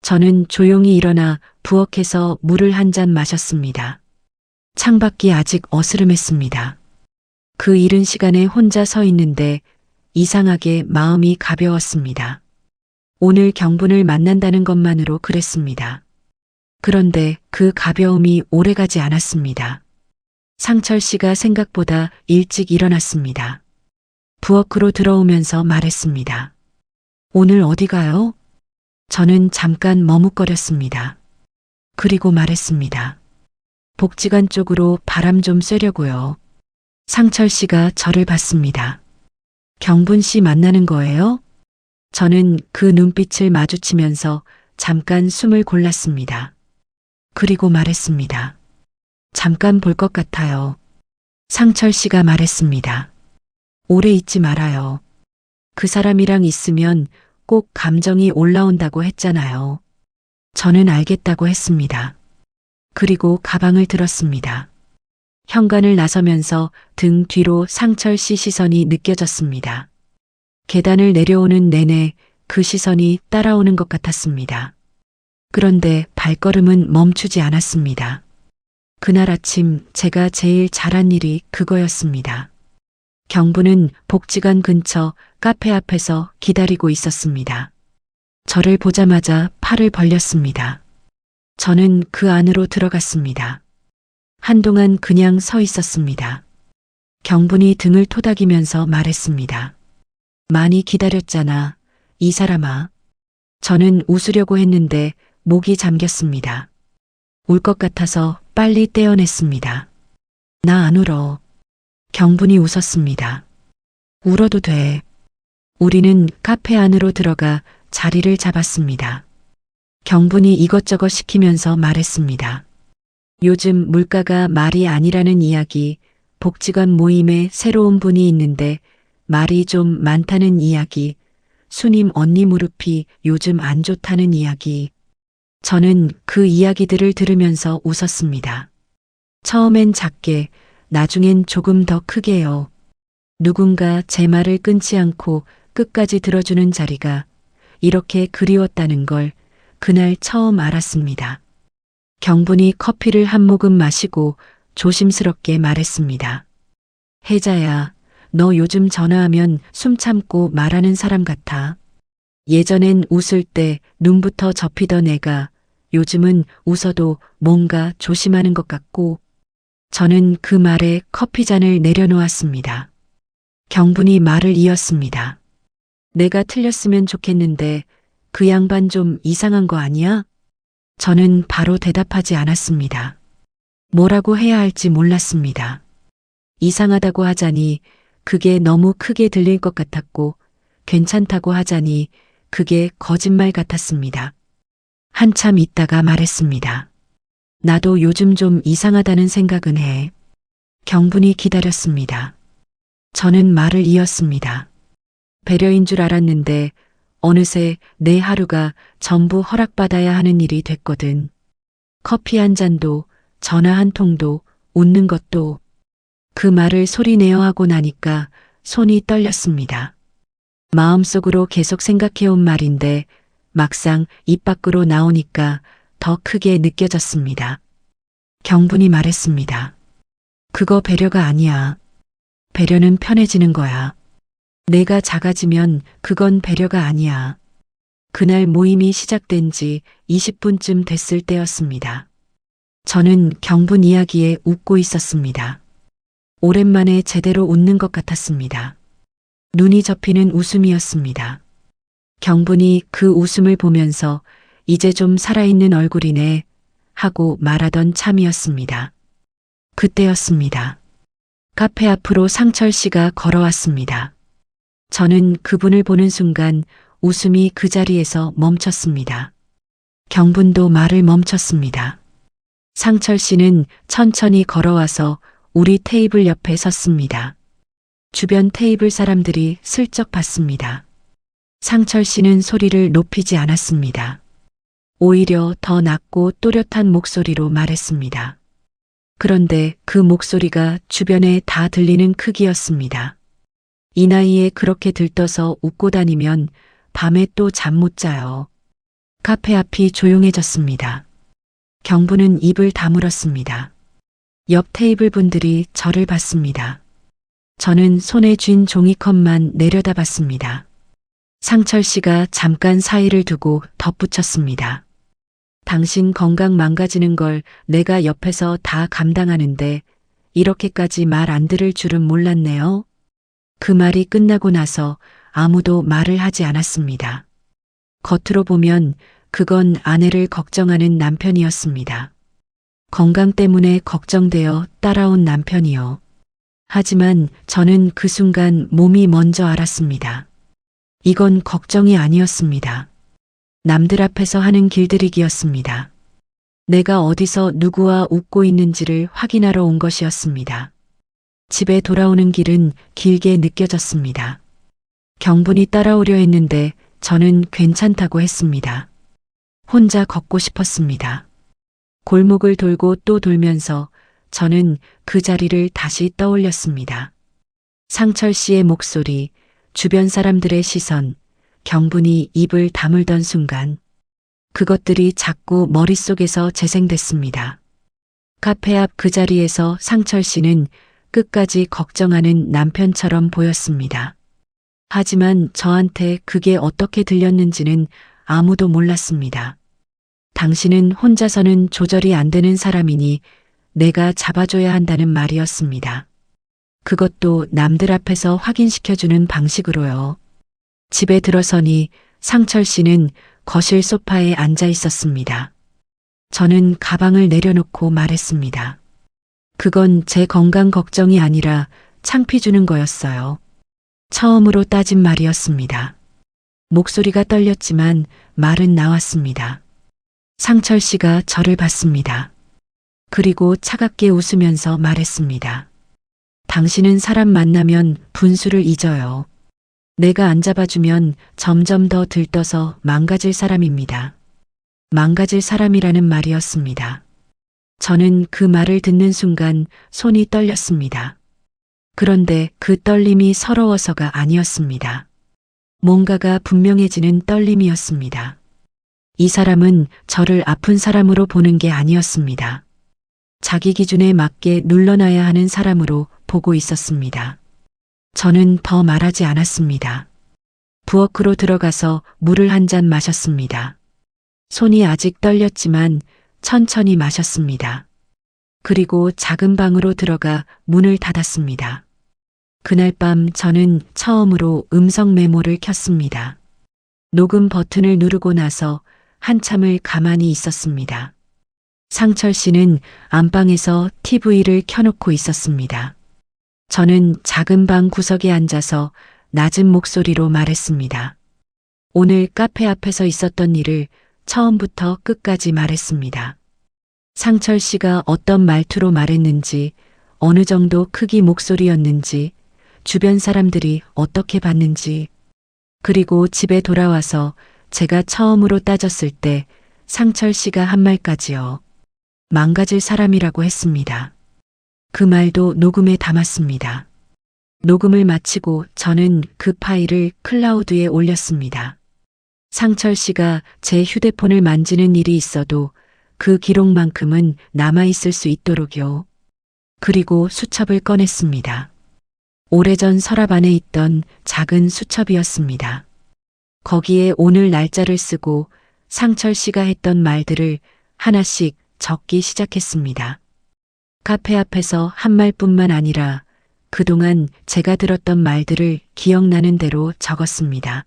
B: 저는 조용히 일어나 부엌에서 물을 한 잔 마셨습니다. 창밖이 아직 어스름했습니다. 그 이른 시간에 혼자 서 있는데 이상하게 마음이 가벼웠습니다. 오늘 경분을 만난다는 것만으로 그랬습니다. 그런데 그 가벼움이 오래가지 않았습니다. 상철 씨가 생각보다 일찍 일어났습니다. 부엌으로 들어오면서 말했습니다. 오늘 어디 가요? 저는 잠깐 머뭇거렸습니다. 그리고 말했습니다. 복지관 쪽으로 바람 좀 쐬려고요. 상철 씨가 저를 봤습니다. 경분 씨 만나는 거예요? 저는 그 눈빛을 마주치면서 잠깐 숨을 골랐습니다. 그리고 말했습니다. 잠깐 볼 것 같아요. 상철 씨가 말했습니다. 오래 있지 말아요. 그 사람이랑 있으면 꼭 감정이 올라온다고 했잖아요. 저는 알겠다고 했습니다. 그리고 가방을 들었습니다. 현관을 나서면서 등 뒤로 상철 씨 시선이 느껴졌습니다. 계단을 내려오는 내내 그 시선이 따라오는 것 같았습니다. 그런데 발걸음은 멈추지 않았습니다. 그날 아침 제가 제일 잘한 일이 그거였습니다. 경부는 복지관 근처 카페 앞에서 기다리고 있었습니다. 저를 보자마자 팔을 벌렸습니다. 저는 그 안으로 들어갔습니다. 한동안 그냥 서 있었습니다. 경분이 등을 토닥이면서 말했습니다. 많이 기다렸잖아, 이 사람아. 저는 웃으려고 했는데 목이 잠겼습니다. 울 것 같아서 빨리 떼어냈습니다. 나 안 울어. 경분이 웃었습니다. 울어도 돼. 우리는 카페 안으로 들어가 자리를 잡았습니다. 경분이 이것저것 시키면서 말했습니다. 요즘 물가가 말이 아니라는 이야기, 복지관 모임에 새로운 분이 있는데 말이 좀 많다는 이야기, 수님 언니 무릎이 요즘 안 좋다는 이야기. 저는 그 이야기들을 들으면서 웃었습니다. 처음엔 작게, 나중엔 조금 더 크게요. 누군가 제 말을 끊지 않고 끝까지 들어주는 자리가 이렇게 그리웠다는 걸 그날 처음 알았습니다. 경분이 커피를 한 모금 마시고 조심스럽게 말했습니다. 혜자야, 너 요즘 전화하면 숨 참고 말하는 사람 같아. 예전엔 웃을 때 눈부터 접히던 애가 요즘은 웃어도 뭔가 조심하는 것 같고. 저는 그 말에 커피잔을 내려놓았습니다. 경분이 말을 이었습니다. 내가 틀렸으면 좋겠는데 그 양반 좀 이상한 거 아니야? 저는 바로 대답하지 않았습니다. 뭐라고 해야 할지 몰랐습니다. 이상하다고 하자니 그게 너무 크게 들릴 것 같았고 괜찮다고 하자니 그게 거짓말 같았습니다. 한참 있다가 말했습니다. 나도 요즘 좀 이상하다는 생각은 해. 경분이 기다렸습니다. 저는 말을 이었습니다. 배려인 줄 알았는데 어느새 내 하루가 전부 허락받아야 하는 일이 됐거든. 커피 한 잔도, 전화 한 통도, 웃는 것도. 그 말을 소리내어 하고 나니까 손이 떨렸습니다. 마음속으로 계속 생각해온 말인데 막상 입 밖으로 나오니까 더 크게 느껴졌습니다. 경분이 말했습니다. 그거 배려가 아니야. 배려는 편해지는 거야. 내가 작아지면 그건 배려가 아니야. 그날 모임이 시작된 지 20분쯤 됐을 때였습니다. 저는 경분 이야기에 웃고 있었습니다. 오랜만에 제대로 웃는 것 같았습니다. 눈이 접히는 웃음이었습니다. 경분이 그 웃음을 보면서 이제 좀 살아있는 얼굴이네 하고 말하던 참이었습니다. 그때였습니다. 카페 앞으로 상철 씨가 걸어왔습니다. 저는 그분을 보는 순간 웃음이 그 자리에서 멈췄습니다. 경분도 말을 멈췄습니다. 상철 씨는 천천히 걸어와서 우리 테이블 옆에 섰습니다. 주변 테이블 사람들이 슬쩍 봤습니다. 상철 씨는 소리를 높이지 않았습니다. 오히려 더 낮고 또렷한 목소리로 말했습니다. 그런데 그 목소리가 주변에 다 들리는 크기였습니다. 이 나이에 그렇게 들떠서 웃고 다니면 밤에 또 잠 못 자요. 카페 앞이 조용해졌습니다. 경부는 입을 다물었습니다. 옆 테이블 분들이 저를 봤습니다. 저는 손에 쥔 종이컵만 내려다봤습니다. 상철 씨가 잠깐 사이를 두고 덧붙였습니다. 당신 건강 망가지는 걸 내가 옆에서 다 감당하는데 이렇게까지 말 안 들을 줄은 몰랐네요. 그 말이 끝나고 나서 아무도 말을 하지 않았습니다. 겉으로 보면 그건 아내를 걱정하는 남편이었습니다. 건강 때문에 걱정되어 따라온 남편이요. 하지만 저는 그 순간 몸이 먼저 알았습니다. 이건 걱정이 아니었습니다. 남들 앞에서 하는 길들이기였습니다. 내가 어디서 누구와 웃고 있는지를 확인하러 온 것이었습니다. 집에 돌아오는 길은 길게 느껴졌습니다. 경분이 따라오려 했는데 저는 괜찮다고 했습니다. 혼자 걷고 싶었습니다. 골목을 돌고 또 돌면서 저는 그 자리를 다시 떠올렸습니다. 상철 씨의 목소리, 주변 사람들의 시선, 경분이 입을 다물던 순간 그것들이 자꾸 머릿속에서 재생됐습니다. 카페 앞 그 자리에서 상철 씨는 끝까지 걱정하는 남편처럼 보였습니다. 하지만 저한테 그게 어떻게 들렸는지는 아무도 몰랐습니다. 당신은 혼자서는 조절이 안 되는 사람이니 내가 잡아줘야 한다는 말이었습니다. 그것도 남들 앞에서 확인시켜주는 방식으로요. 집에 들어서니 상철 씨는 거실 소파에 앉아 있었습니다. 저는 가방을 내려놓고 말했습니다. 그건 제 건강 걱정이 아니라 창피 주는 거였어요. 처음으로 따진 말이었습니다. 목소리가 떨렸지만 말은 나왔습니다. 상철 씨가 저를 봤습니다. 그리고 차갑게 웃으면서 말했습니다. 당신은 사람 만나면 분수를 잊어요. 내가 안 잡아주면 점점 더 들떠서 망가질 사람입니다. 망가질 사람이라는 말이었습니다. 저는 그 말을 듣는 순간 손이 떨렸습니다. 그런데 그 떨림이 서러워서가 아니었습니다. 뭔가가 분명해지는 떨림이었습니다. 이 사람은 저를 아픈 사람으로 보는 게 아니었습니다. 자기 기준에 맞게 눌러놔야 하는 사람으로 보고 있었습니다. 저는 더 말하지 않았습니다. 부엌으로 들어가서 물을 한 잔 마셨습니다. 손이 아직 떨렸지만 천천히 마셨습니다. 그리고 작은 방으로 들어가 문을 닫았습니다. 그날 밤 저는 처음으로 음성 메모를 켰습니다. 녹음 버튼을 누르고 나서 한참을 가만히 있었습니다. 상철 씨는 안방에서 TV를 켜놓고 있었습니다. 저는 작은 방 구석에 앉아서 낮은 목소리로 말했습니다. 오늘 카페 앞에서 있었던 일을 처음부터 끝까지 말했습니다. 상철 씨가 어떤 말투로 말했는지, 어느 정도 크기 목소리였는지, 주변 사람들이 어떻게 봤는지, 그리고 집에 돌아와서 제가 처음으로 따졌을 때 상철 씨가 한 말까지요. 망가질 사람이라고 했습니다. 그 말도 녹음에 담았습니다. 녹음을 마치고 저는 그 파일을 클라우드에 올렸습니다. 상철 씨가 제 휴대폰을 만지는 일이 있어도 그 기록만큼은 남아있을 수 있도록요. 그리고 수첩을 꺼냈습니다. 오래전 서랍 안에 있던 작은 수첩이었습니다. 거기에 오늘 날짜를 쓰고 상철 씨가 했던 말들을 하나씩 적기 시작했습니다. 카페 앞에서 한 말뿐만 아니라 그동안 제가 들었던 말들을 기억나는 대로 적었습니다.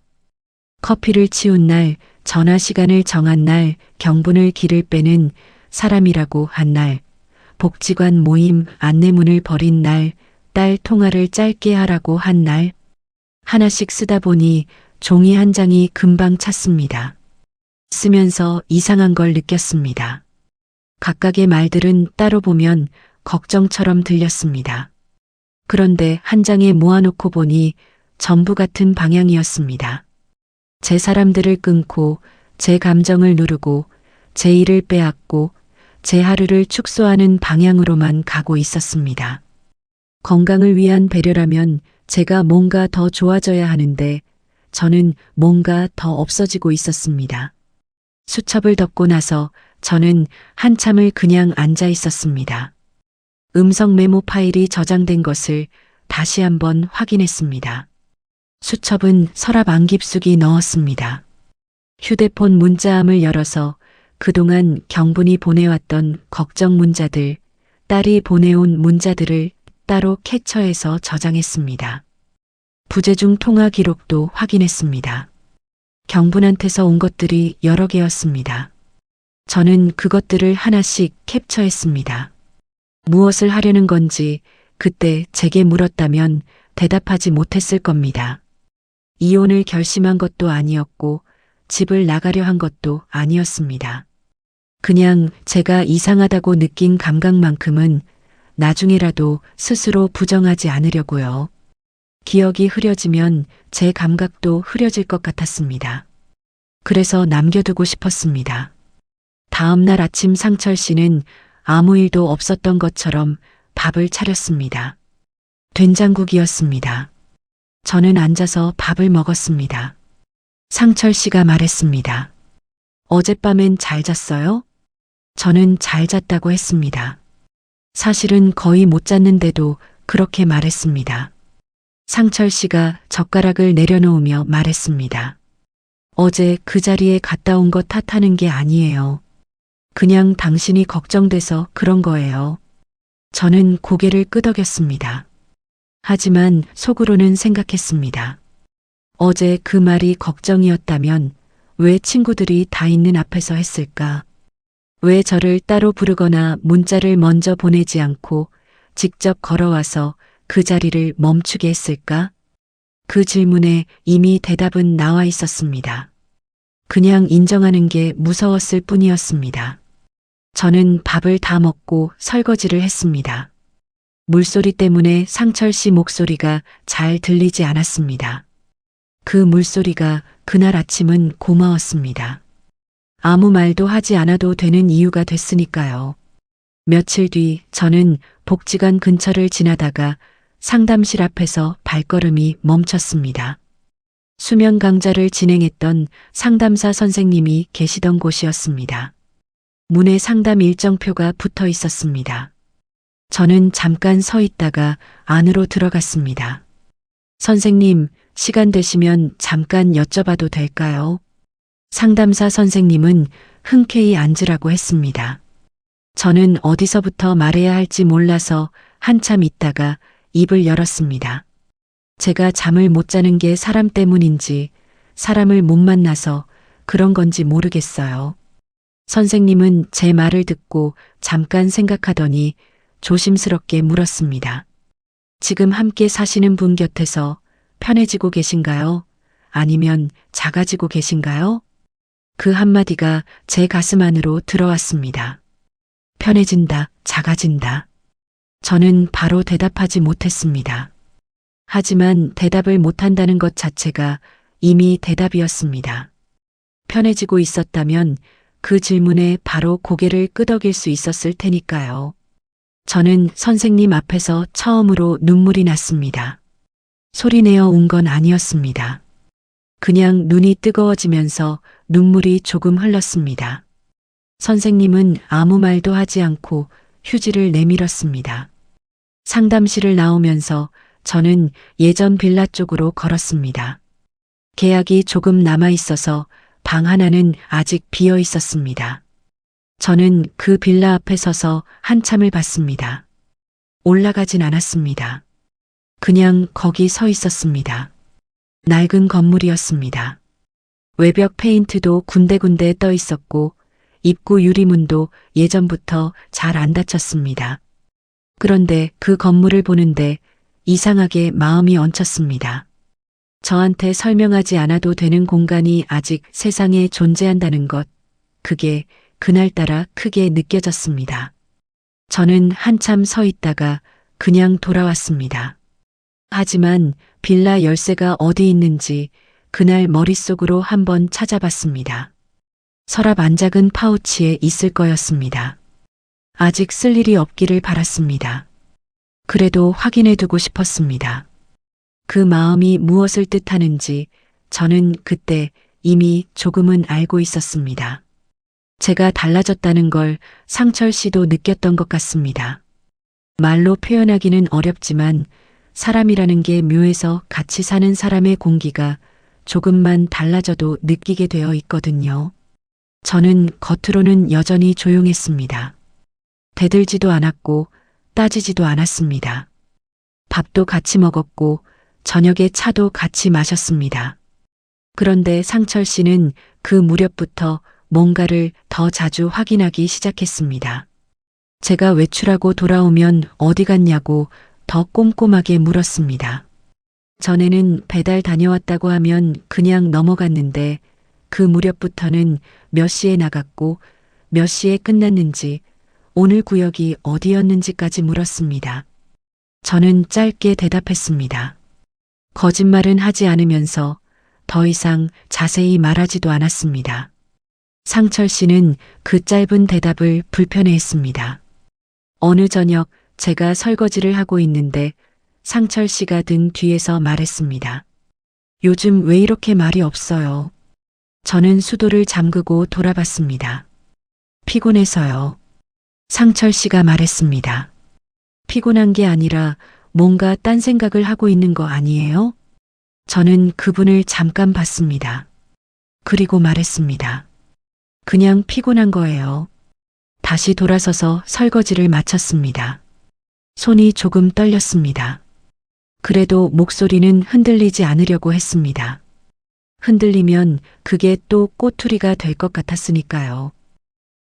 B: 커피를 치운 날, 전화 시간을 정한 날, 경분을 길을 빼는 사람이라고 한 날, 복지관 모임 안내문을 버린 날, 딸 통화를 짧게 하라고 한 날, 하나씩 쓰다 보니 종이 한 장이 금방 찼습니다. 쓰면서 이상한 걸 느꼈습니다. 각각의 말들은 따로 보면 걱정처럼 들렸습니다. 그런데 한 장에 모아놓고 보니 전부 같은 방향이었습니다. 제 사람들을 끊고 제 감정을 누르고 제 일을 빼앗고 제 하루를 축소하는 방향으로만 가고 있었습니다. 건강을 위한 배려라면 제가 뭔가 더 좋아져야 하는데 저는 뭔가 더 없어지고 있었습니다. 수첩을 덮고 나서 저는 한참을 그냥 앉아 있었습니다. 음성 메모 파일이 저장된 것을 다시 한번 확인했습니다. 수첩은 서랍 안 깊숙이 넣었습니다. 휴대폰 문자함을 열어서 그동안 경분이 보내왔던 걱정 문자들, 딸이 보내온 문자들을 따로 캡처해서 저장했습니다. 부재중 통화 기록도 확인했습니다. 경분한테서 온 것들이 여러 개였습니다. 저는 그것들을 하나씩 캡처했습니다. 무엇을 하려는 건지 그때 제게 물었다면 대답하지 못했을 겁니다. 이혼을 결심한 것도 아니었고 집을 나가려 한 것도 아니었습니다. 그냥 제가 이상하다고 느낀 감각만큼은 나중에라도 스스로 부정하지 않으려고요. 기억이 흐려지면 제 감각도 흐려질 것 같았습니다. 그래서 남겨두고 싶었습니다. 다음 날 아침 상철 씨는 아무 일도 없었던 것처럼 밥을 차렸습니다. 된장국이었습니다. 저는 앉아서 밥을 먹었습니다. 상철 씨가 말했습니다. 어젯밤엔 잘 잤어요? 저는 잘 잤다고 했습니다. 사실은 거의 못 잤는데도 그렇게 말했습니다. 상철 씨가 젓가락을 내려놓으며 말했습니다. 어제 그 자리에 갔다 온 거 탓하는 게 아니에요. 그냥 당신이 걱정돼서 그런 거예요. 저는 고개를 끄덕였습니다. 하지만 속으로는 생각했습니다. 어제 그 말이 걱정이었다면 왜 친구들이 다 있는 앞에서 했을까? 왜 저를 따로 부르거나 문자를 먼저 보내지 않고 직접 걸어와서 그 자리를 멈추게 했을까? 그 질문에 이미 대답은 나와 있었습니다. 그냥 인정하는 게 무서웠을 뿐이었습니다. 저는 밥을 다 먹고 설거지를 했습니다. 물소리 때문에 상철 씨 목소리가 잘 들리지 않았습니다. 그 물소리가 그날 아침은 고마웠습니다. 아무 말도 하지 않아도 되는 이유가 됐으니까요. 며칠 뒤 저는 복지관 근처를 지나다가 상담실 앞에서 발걸음이 멈췄습니다. 수면 강좌를 진행했던 상담사 선생님이 계시던 곳이었습니다. 문에 상담 일정표가 붙어 있었습니다. 저는 잠깐 서 있다가 안으로 들어갔습니다. 선생님, 시간 되시면 잠깐 여쭤봐도 될까요? 상담사 선생님은 흔쾌히 앉으라고 했습니다. 저는 어디서부터 말해야 할지 몰라서 한참 있다가 입을 열었습니다. 제가 잠을 못 자는 게 사람 때문인지 사람을 못 만나서 그런 건지 모르겠어요. 선생님은 제 말을 듣고 잠깐 생각하더니 조심스럽게 물었습니다. 지금 함께 사시는 분 곁에서 편해지고 계신가요? 아니면 작아지고 계신가요? 그 한마디가 제 가슴 안으로 들어왔습니다. 편해진다, 작아진다. 저는 바로 대답하지 못했습니다. 하지만 대답을 못한다는 것 자체가 이미 대답이었습니다. 편해지고 있었다면 그 질문에 바로 고개를 끄덕일 수 있었을 테니까요. 저는 선생님 앞에서 처음으로 눈물이 났습니다. 소리내어 운 건 아니었습니다. 그냥 눈이 뜨거워지면서 눈물이 조금 흘렀습니다. 선생님은 아무 말도 하지 않고 휴지를 내밀었습니다. 상담실을 나오면서 저는 예전 빌라 쪽으로 걸었습니다. 계약이 조금 남아 있어서 방 하나는 아직 비어 있었습니다. 저는 그 빌라 앞에 서서 한참을 봤습니다. 올라가진 않았습니다. 그냥 거기 서 있었습니다. 낡은 건물이었습니다. 외벽 페인트도 군데군데 떠 있었고 입구 유리문도 예전부터 잘 안 닫혔습니다. 그런데 그 건물을 보는데 이상하게 마음이 얹혔습니다. 저한테 설명하지 않아도 되는 공간이 아직 세상에 존재한다는 것, 그게 그날따라 크게 느껴졌습니다. 저는 한참 서 있다가 그냥 돌아왔습니다. 하지만 빌라 열쇠가 어디 있는지 그날 머릿속으로 한번 찾아봤습니다. 서랍 안작은 파우치에 있을 거였습니다. 아직 쓸 일이 없기를 바랐습니다. 그래도 확인해 두고 싶었습니다. 그 마음이 무엇을 뜻하는지 저는 그때 이미 조금은 알고 있었습니다. 제가 달라졌다는 걸 상철 씨도 느꼈던 것 같습니다. 말로 표현하기는 어렵지만 사람이라는 게 묘해서 같이 사는 사람의 공기가 조금만 달라져도 느끼게 되어 있거든요. 저는 겉으로는 여전히 조용했습니다. 대들지도 않았고 따지지도 않았습니다. 밥도 같이 먹었고 저녁에 차도 같이 마셨습니다. 그런데 상철 씨는 그 무렵부터 뭔가를 더 자주 확인하기 시작했습니다. 제가 외출하고 돌아오면 어디 갔냐고 더 꼼꼼하게 물었습니다. 전에는 배달 다녀왔다고 하면 그냥 넘어갔는데 그 무렵부터는 몇 시에 나갔고 몇 시에 끝났는지 오늘 구역이 어디였는지까지 물었습니다. 저는 짧게 대답했습니다. 거짓말은 하지 않으면서 더 이상 자세히 말하지도 않았습니다. 상철 씨는 그 짧은 대답을 불편해했습니다. 어느 저녁 제가 설거지를 하고 있는데 상철 씨가 등 뒤에서 말했습니다. 요즘 왜 이렇게 말이 없어요? 저는 수도를 잠그고 돌아봤습니다. 피곤해서요. 상철 씨가 말했습니다. 피곤한 게 아니라 뭔가 딴 생각을 하고 있는 거 아니에요? 저는 그분을 잠깐 봤습니다. 그리고 말했습니다. 그냥 피곤한 거예요. 다시 돌아서서 설거지를 마쳤습니다. 손이 조금 떨렸습니다. 그래도 목소리는 흔들리지 않으려고 했습니다. 흔들리면 그게 또 꼬투리가 될 것 같았으니까요.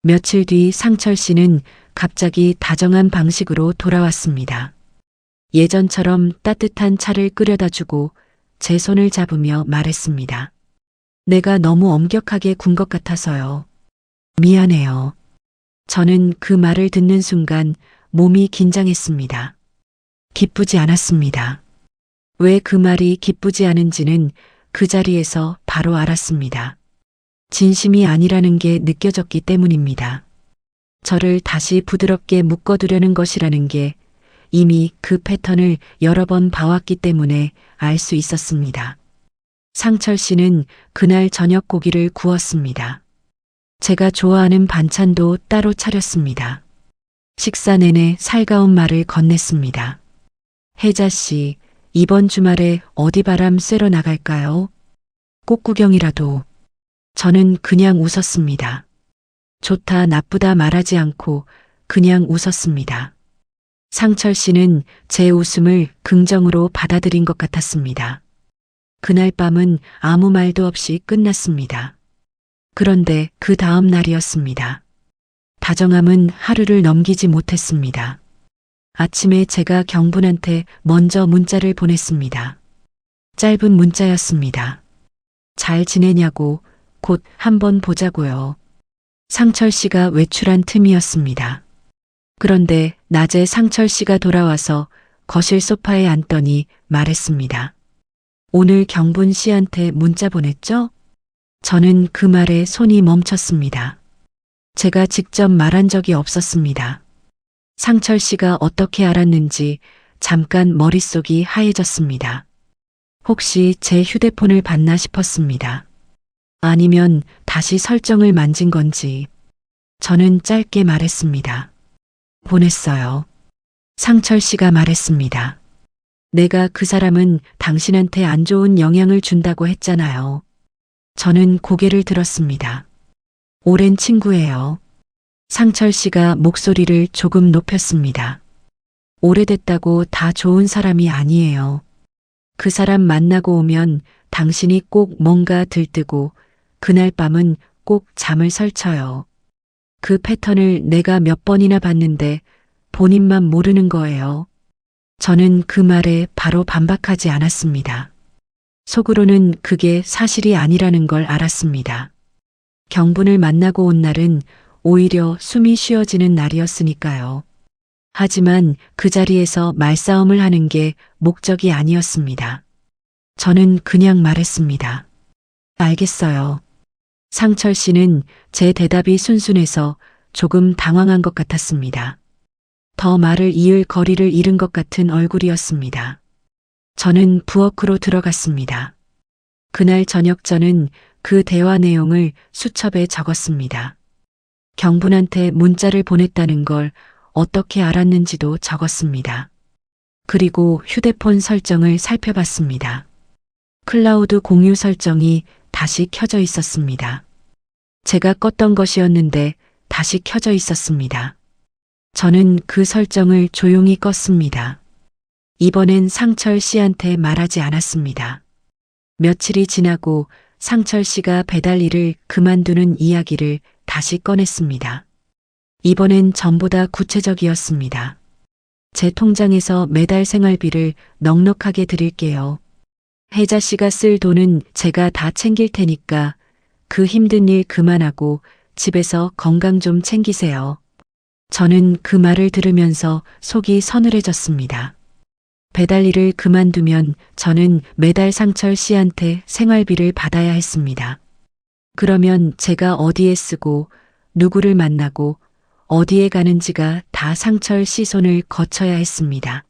B: 며칠 뒤 상철 씨는 갑자기 다정한 방식으로 돌아왔습니다. 예전처럼 따뜻한 차를 끓여다 주고 제 손을 잡으며 말했습니다. 내가 너무 엄격하게 군 것 같아서요. 미안해요. 저는 그 말을 듣는 순간 몸이 긴장했습니다. 기쁘지 않았습니다. 왜 그 말이 기쁘지 않은지는 그 자리에서 바로 알았습니다. 진심이 아니라는 게 느껴졌기 때문입니다. 저를 다시 부드럽게 묶어두려는 것이라는 게 이미 그 패턴을 여러 번 봐왔기 때문에 알 수 있었습니다. 상철 씨는 그날 저녁 고기를 구웠습니다. 제가 좋아하는 반찬도 따로 차렸습니다. 식사 내내 살가운 말을 건넸습니다. 혜자 씨, 이번 주말에 어디 바람 쐬러 나갈까요? 꽃구경이라도. 저는 그냥 웃었습니다. 좋다 나쁘다 말하지 않고 그냥 웃었습니다. 상철 씨는 제 웃음을 긍정으로 받아들인 것 같았습니다. 그날 밤은 아무 말도 없이 끝났습니다. 그런데 그 다음 날이었습니다. 다정함은 하루를 넘기지 못했습니다. 아침에 제가 경분한테 먼저 문자를 보냈습니다. 짧은 문자였습니다. 잘 지내냐고, 곧 한번 보자고요. 상철 씨가 외출한 틈이었습니다. 그런데 낮에 상철 씨가 돌아와서 거실 소파에 앉더니 말했습니다. 오늘 경분 씨한테 문자 보냈죠? 저는 그 말에 손이 멈췄습니다. 제가 직접 말한 적이 없었습니다. 상철 씨가 어떻게 알았는지 잠깐 머릿속이 하얘졌습니다. 혹시 제 휴대폰을 봤나 싶었습니다. 아니면 다시 설정을 만진 건지. 저는 짧게 말했습니다. 보냈어요. 상철 씨가 말했습니다. 내가 그 사람은 당신한테 안 좋은 영향을 준다고 했잖아요. 저는 고개를 들었습니다. 오랜 친구예요. 상철 씨가 목소리를 조금 높였습니다. 오래됐다고 다 좋은 사람이 아니에요. 그 사람 만나고 오면 당신이 꼭 뭔가 들뜨고 그날 밤은 꼭 잠을 설쳐요. 그 패턴을 내가 몇 번이나 봤는데 본인만 모르는 거예요. 저는 그 말에 바로 반박하지 않았습니다. 속으로는 그게 사실이 아니라는 걸 알았습니다. 경분을 만나고 온 날은 오히려 숨이 쉬어지는 날이었으니까요. 하지만 그 자리에서 말싸움을 하는 게 목적이 아니었습니다. 저는 그냥 말했습니다. 알겠어요. 상철 씨는 제 대답이 순순해서 조금 당황한 것 같았습니다. 더 말을 이을 거리를 잃은 것 같은 얼굴이었습니다. 저는 부엌으로 들어갔습니다. 그날 저녁 저는 그 대화 내용을 수첩에 적었습니다. 경분한테 문자를 보냈다는 걸 어떻게 알았는지도 적었습니다. 그리고 휴대폰 설정을 살펴봤습니다. 클라우드 공유 설정이 다시 켜져 있었습니다. 제가 껐던 것이었는데 다시 켜져 있었습니다. 저는 그 설정을 조용히 껐습니다. 이번엔 상철 씨한테 말하지 않았습니다. 며칠이 지나고 상철 씨가 배달 일을 그만두는 이야기를 다시 꺼냈습니다. 이번엔 전보다 구체적이었습니다. 제 통장에서 매달 생활비를 넉넉하게 드릴게요. 혜자 씨가 쓸 돈은 제가 다 챙길 테니까 그 힘든 일 그만하고 집에서 건강 좀 챙기세요. 저는 그 말을 들으면서 속이 서늘해졌습니다. 배달 일을 그만두면 저는 매달 상철 씨한테 생활비를 받아야 했습니다. 그러면 제가 어디에 쓰고 누구를 만나고 어디에 가는지가 다 상철 씨 손을 거쳐야 했습니다.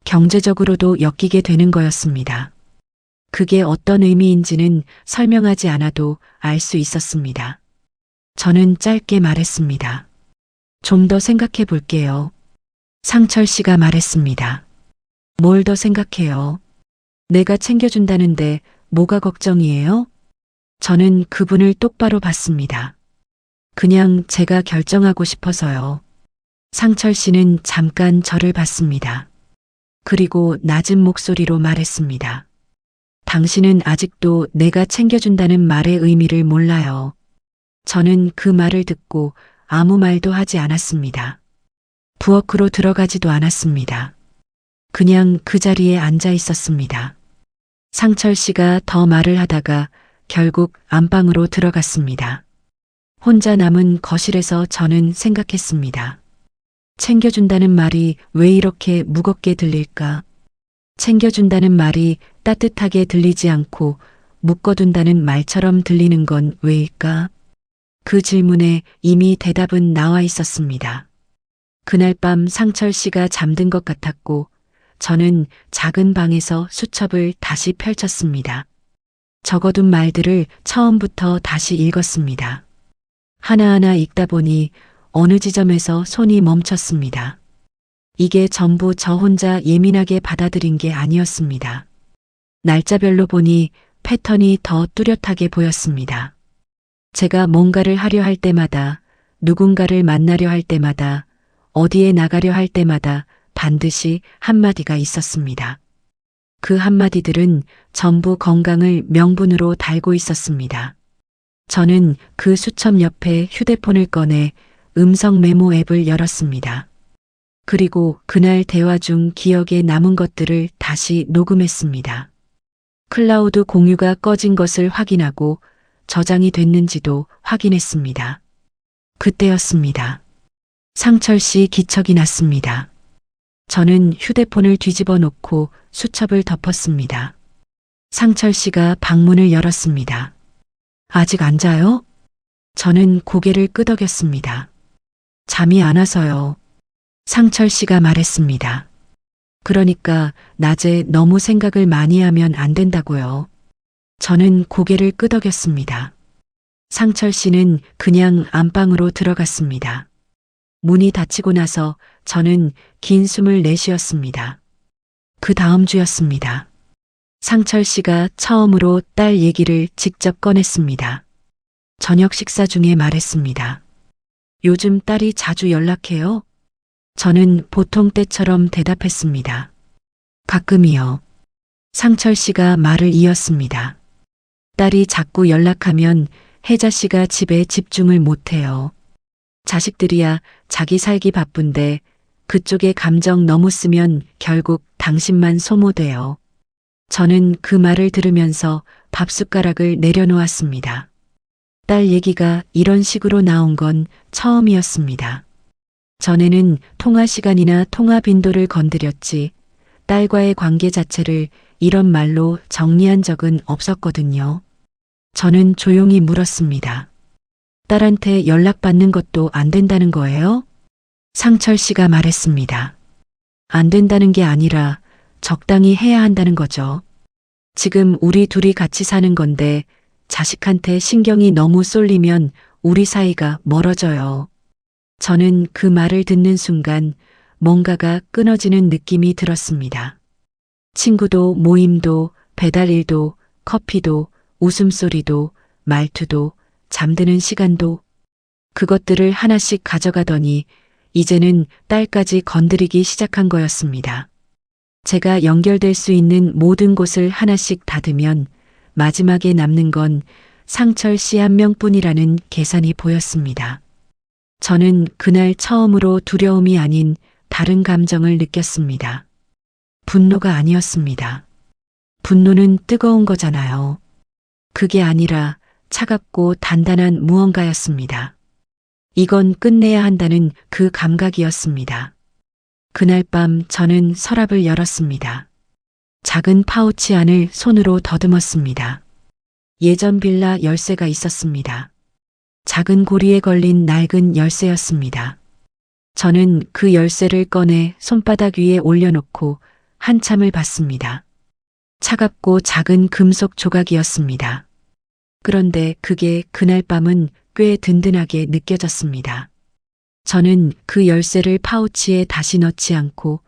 B: 경제적으로도 엮이게 되는 거였습니다. 그게 어떤 의미인지는 설명하지 않아도 알 수 있었습니다. 저는 짧게 말했습니다. 좀 더 생각해 볼게요. 상철 씨가 말했습니다. 뭘 더 생각해요? 내가 챙겨준다는데 뭐가 걱정이에요? 저는 그분을 똑바로 봤습니다. 그냥 제가 결정하고 싶어서요. 상철 씨는 잠깐 저를 봤습니다. 그리고 낮은 목소리로 말했습니다. 당신은 아직도 내가 챙겨준다는 말의 의미를 몰라요. 저는 그 말을 듣고 아무 말도 하지 않았습니다. 부엌으로 들어가지도 않았습니다. 그냥 그 자리에 앉아 있었습니다. 상철 씨가 더 말을 하다가 결국 안방으로 들어갔습니다. 혼자 남은 거실에서 저는 생각했습니다. 챙겨준다는 말이 왜 이렇게 무겁게 들릴까? 챙겨준다는 말이 따뜻하게 들리지 않고 묶어둔다는 말처럼 들리는 건 왜일까? 그 질문에 이미 대답은 나와 있었습니다. 그날 밤 상철 씨가 잠든 것 같았고 저는 작은 방에서 수첩을 다시 펼쳤습니다. 적어둔 말들을 처음부터 다시 읽었습니다. 하나하나 읽다 보니 어느 지점에서 손이 멈췄습니다. 이게 전부 저 혼자 예민하게 받아들인 게 아니었습니다. 날짜별로 보니 패턴이 더 뚜렷하게 보였습니다. 제가 뭔가를 하려 할 때마다, 누군가를 만나려 할 때마다, 어디에 나가려 할 때마다 반드시 한마디가 있었습니다. 그 한마디들은 전부 건강을 명분으로 달고 있었습니다. 저는 그 수첩 옆에 휴대폰을 꺼내 음성 메모 앱을 열었습니다. 그리고 그날 대화 중 기억에 남은 것들을 다시 녹음했습니다. 클라우드 공유가 꺼진 것을 확인하고 저장이 됐는지도 확인했습니다. 그때였습니다. 상철 씨 기척이 났습니다. 저는 휴대폰을 뒤집어 놓고 수첩을 덮었습니다. 상철 씨가 방문을 열었습니다. 아직 안 자요? 저는 고개를 끄덕였습니다. 잠이 안 와서요. 상철 씨가 말했습니다. 그러니까 낮에 너무 생각을 많이 하면 안 된다고요. 저는 고개를 끄덕였습니다. 상철 씨는 그냥 안방으로 들어갔습니다. 문이 닫히고 나서 저는 긴 숨을 내쉬었습니다. 그 다음 주였습니다. 상철 씨가 처음으로 딸 얘기를 직접 꺼냈습니다. 저녁 식사 중에 말했습니다. 요즘 딸이 자주 연락해요? 저는 보통 때처럼 대답했습니다. 가끔이요. 상철 씨가 말을 이었습니다. 딸이 자꾸 연락하면 혜자 씨가 집에 집중을 못해요. 자식들이야 자기 살기 바쁜데 그쪽에 감정 너무 쓰면 결국 당신만 소모돼요. 저는 그 말을 들으면서 밥숟가락을 내려놓았습니다. 딸 얘기가 이런 식으로 나온 건 처음이었습니다. 전에는 통화 시간이나 통화 빈도를 건드렸지 딸과의 관계 자체를 이런 말로 정리한 적은 없었거든요. 저는 조용히 물었습니다. 딸한테 연락받는 것도 안 된다는 거예요? 상철 씨가 말했습니다. 안 된다는 게 아니라 적당히 해야 한다는 거죠. 지금 우리 둘이 같이 사는 건데 자식한테 신경이 너무 쏠리면 우리 사이가 멀어져요. 저는 그 말을 듣는 순간 뭔가가 끊어지는 느낌이 들었습니다. 친구도 모임도 배달일도 커피도 웃음소리도 말투도 잠드는 시간도 그것들을 하나씩 가져가더니 이제는 딸까지 건드리기 시작한 거였습니다. 제가 연결될 수 있는 모든 곳을 하나씩 닫으면 마지막에 남는 건 상철 씨 한 명뿐이라는 계산이 보였습니다. 저는 그날 처음으로 두려움이 아닌 다른 감정을 느꼈습니다. 분노가 아니었습니다. 분노는 뜨거운 거잖아요. 그게 아니라 차갑고 단단한 무언가였습니다. 이건 끝내야 한다는 그 감각이었습니다. 그날 밤 저는 서랍을 열었습니다. 작은 파우치 안을 손으로 더듬었습니다. 예전 빌라 열쇠가 있었습니다. 작은 고리에 걸린 낡은 열쇠였습니다. 저는 그 열쇠를 꺼내 손바닥 위에 올려놓고 한참을 봤습니다. 차갑고 작은 금속 조각이었습니다. 그런데 그게 그날 밤은 꽤 든든하게 느껴졌습니다. 저는 그 열쇠를 파우치에 다시 넣지 않고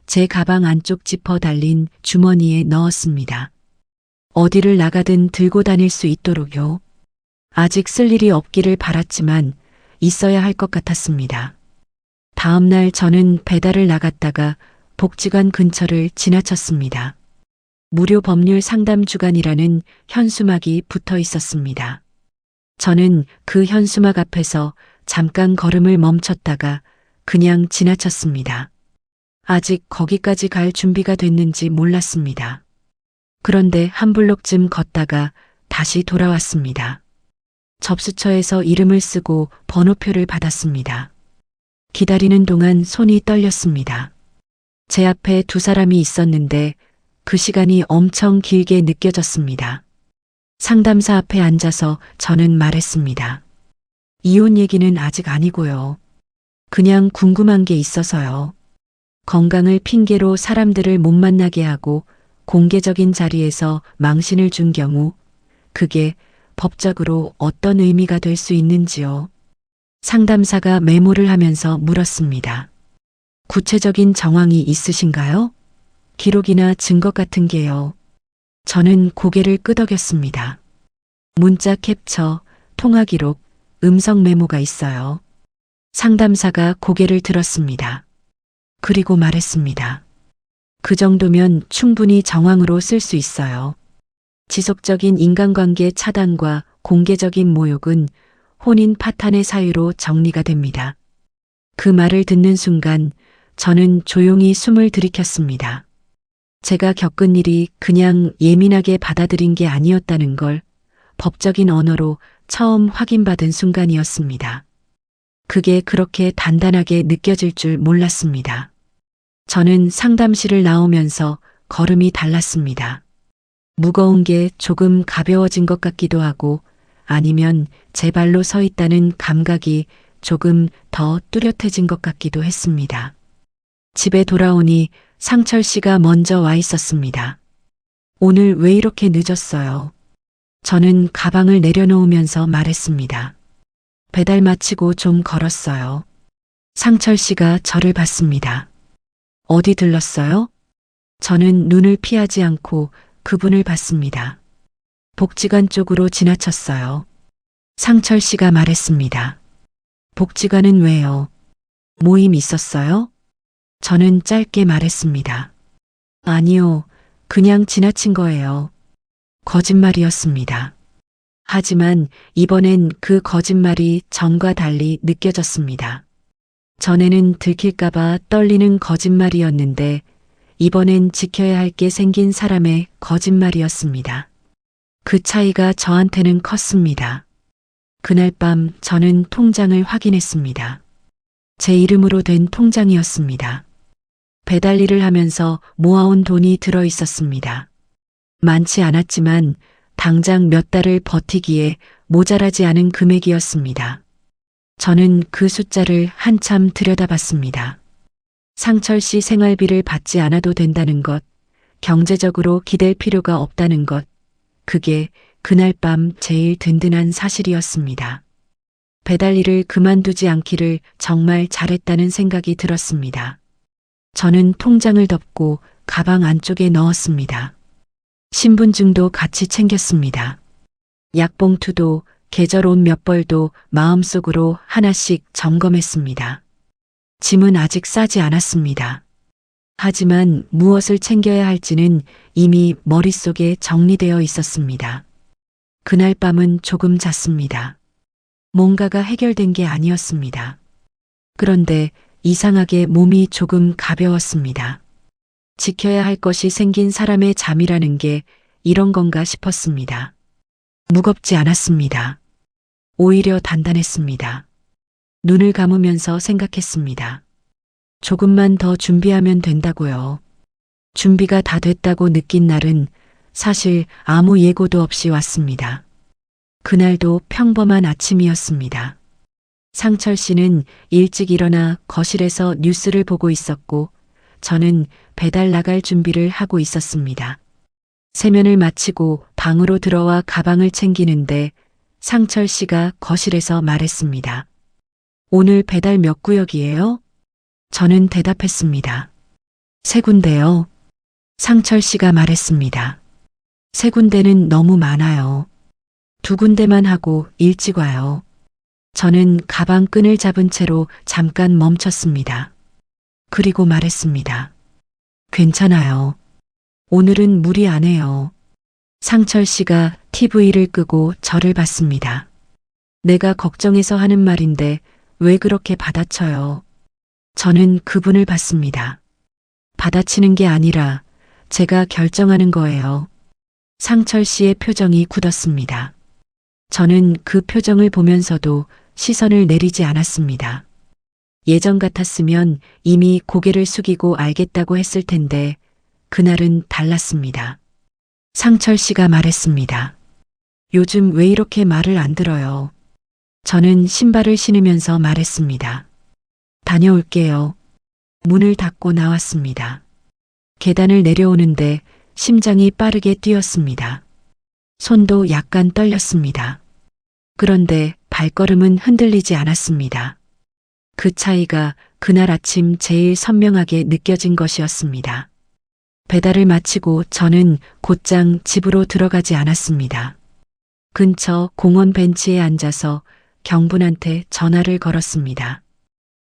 B: 제 가방 안쪽 지퍼 달린 주머니에 넣었습니다. 어디를 나가든 들고 다닐 수 있도록요. 아직 쓸 일이 없기를 바랐지만 있어야 할 것 같았습니다. 다음 날 저는 배달을 나갔다가 복지관 근처를 지나쳤습니다. 무료 법률 상담 주간이라는 현수막이 붙어 있었습니다. 저는 그 현수막 앞에서 잠깐 걸음을 멈췄다가 그냥 지나쳤습니다. 아직 거기까지 갈 준비가 됐는지 몰랐습니다. 그런데 한 블록쯤 걷다가 다시 돌아왔습니다. 접수처에서 이름을 쓰고 번호표를 받았습니다. 기다리는 동안 손이 떨렸습니다. 제 앞에 두 사람이 있었는데 그 시간이 엄청 길게 느껴졌습니다. 상담사 앞에 앉아서 저는 말했습니다. 이혼 얘기는 아직 아니고요. 그냥 궁금한 게 있어서요. 건강을 핑계로 사람들을 못 만나게 하고 공개적인 자리에서 망신을 준 경우 그게 법적으로 어떤 의미가 될 수 있는지요. 상담사가 메모를 하면서 물었습니다. 구체적인 정황이 있으신가요? 기록이나 증거 같은 게요. 저는 고개를 끄덕였습니다. 문자 캡처, 통화 기록, 음성 메모가 있어요. 상담사가 고개를 들었습니다. 그리고 말했습니다. 그 정도면 충분히 정황으로 쓸 수 있어요. 지속적인 인간관계 차단과 공개적인 모욕은 혼인 파탄의 사유로 정리가 됩니다. 그 말을 듣는 순간 저는 조용히 숨을 들이켰습니다. 제가 겪은 일이 그냥 예민하게 받아들인 게 아니었다는 걸 법적인 언어로 처음 확인받은 순간이었습니다. 그게 그렇게 단단하게 느껴질 줄 몰랐습니다. 저는 상담실을 나오면서 걸음이 달랐습니다. 무거운 게 조금 가벼워진 것 같기도 하고 아니면 제 발로 서 있다는 감각이 조금 더 뚜렷해진 것 같기도 했습니다. 집에 돌아오니 상철 씨가 먼저 와 있었습니다. 오늘 왜 이렇게 늦었어요? 저는 가방을 내려놓으면서 말했습니다. 배달 마치고 좀 걸었어요. 상철 씨가 저를 봤습니다. 어디 들렀어요? 저는 눈을 피하지 않고 그분을 봤습니다. 복지관 쪽으로 지나쳤어요. 상철 씨가 말했습니다. 복지관은 왜요? 모임 있었어요? 저는 짧게 말했습니다. 아니요, 그냥 지나친 거예요. 거짓말이었습니다. 하지만 이번엔 그 거짓말이 전과 달리 느껴졌습니다. 전에는 들킬까봐 떨리는 거짓말이었는데 이번엔 지켜야 할 게 생긴 사람의 거짓말이었습니다. 그 차이가 저한테는 컸습니다. 그날 밤 저는 통장을 확인했습니다. 제 이름으로 된 통장이었습니다. 배달 일을 하면서 모아온 돈이 들어 있었습니다. 많지 않았지만 당장 몇 달을 버티기에 모자라지 않은 금액이었습니다. 저는 그 숫자를 한참 들여다봤습니다. 상철 씨 생활비를 받지 않아도 된다는 것, 경제적으로 기댈 필요가 없다는 것, 그게 그날 밤 제일 든든한 사실이었습니다. 배달 일을 그만두지 않기를 정말 잘했다는 생각이 들었습니다. 저는 통장을 덮고 가방 안쪽에 넣었습니다. 신분증도 같이 챙겼습니다. 약봉투도 계절 옷 몇 벌도 마음속으로 하나씩 점검했습니다. 짐은 아직 싸지 않았습니다. 하지만 무엇을 챙겨야 할지는 이미 머릿속에 정리되어 있었습니다. 그날 밤은 조금 잤습니다. 뭔가가 해결된 게 아니었습니다. 그런데 이상하게 몸이 조금 가벼웠습니다. 지켜야 할 것이 생긴 사람의 잠이라는 게 이런 건가 싶었습니다. 무겁지 않았습니다. 오히려 단단했습니다. 눈을 감으면서 생각했습니다. 조금만 더 준비하면 된다고요. 준비가 다 됐다고 느낀 날은 사실 아무 예고도 없이 왔습니다. 그날도 평범한 아침이었습니다. 상철 씨는 일찍 일어나 거실에서 뉴스를 보고 있었고 저는 배달 나갈 준비를 하고 있었습니다. 세면을 마치고 방으로 들어와 가방을 챙기는데 상철 씨가 거실에서 말했습니다. 오늘 배달 몇 구역이에요? 저는 대답했습니다. 3군데요. 상철 씨가 말했습니다. 3군데는 너무 많아요. 2군데만 하고 일찍 와요. 저는 가방 끈을 잡은 채로 잠깐 멈췄습니다. 그리고 말했습니다. 괜찮아요. 오늘은 무리 안 해요. 상철 씨가 TV를 끄고 저를 봤습니다. 내가 걱정해서 하는 말인데 왜 그렇게 받아쳐요? 저는 그분을 봤습니다. 받아치는 게 아니라 제가 결정하는 거예요. 상철 씨의 표정이 굳었습니다. 저는 그 표정을 보면서도 시선을 내리지 않았습니다. 예전 같았으면 이미 고개를 숙이고 알겠다고 했을 텐데 그날은 달랐습니다. 상철 씨가 말했습니다. 요즘 왜 이렇게 말을 안 들어요? 저는 신발을 신으면서 말했습니다. 다녀올게요. 문을 닫고 나왔습니다. 계단을 내려오는데 심장이 빠르게 뛰었습니다. 손도 약간 떨렸습니다. 그런데 발걸음은 흔들리지 않았습니다. 그 차이가 그날 아침 제일 선명하게 느껴진 것이었습니다. 배달을 마치고 저는 곧장 집으로 들어가지 않았습니다. 근처 공원 벤치에 앉아서 경분한테 전화를 걸었습니다.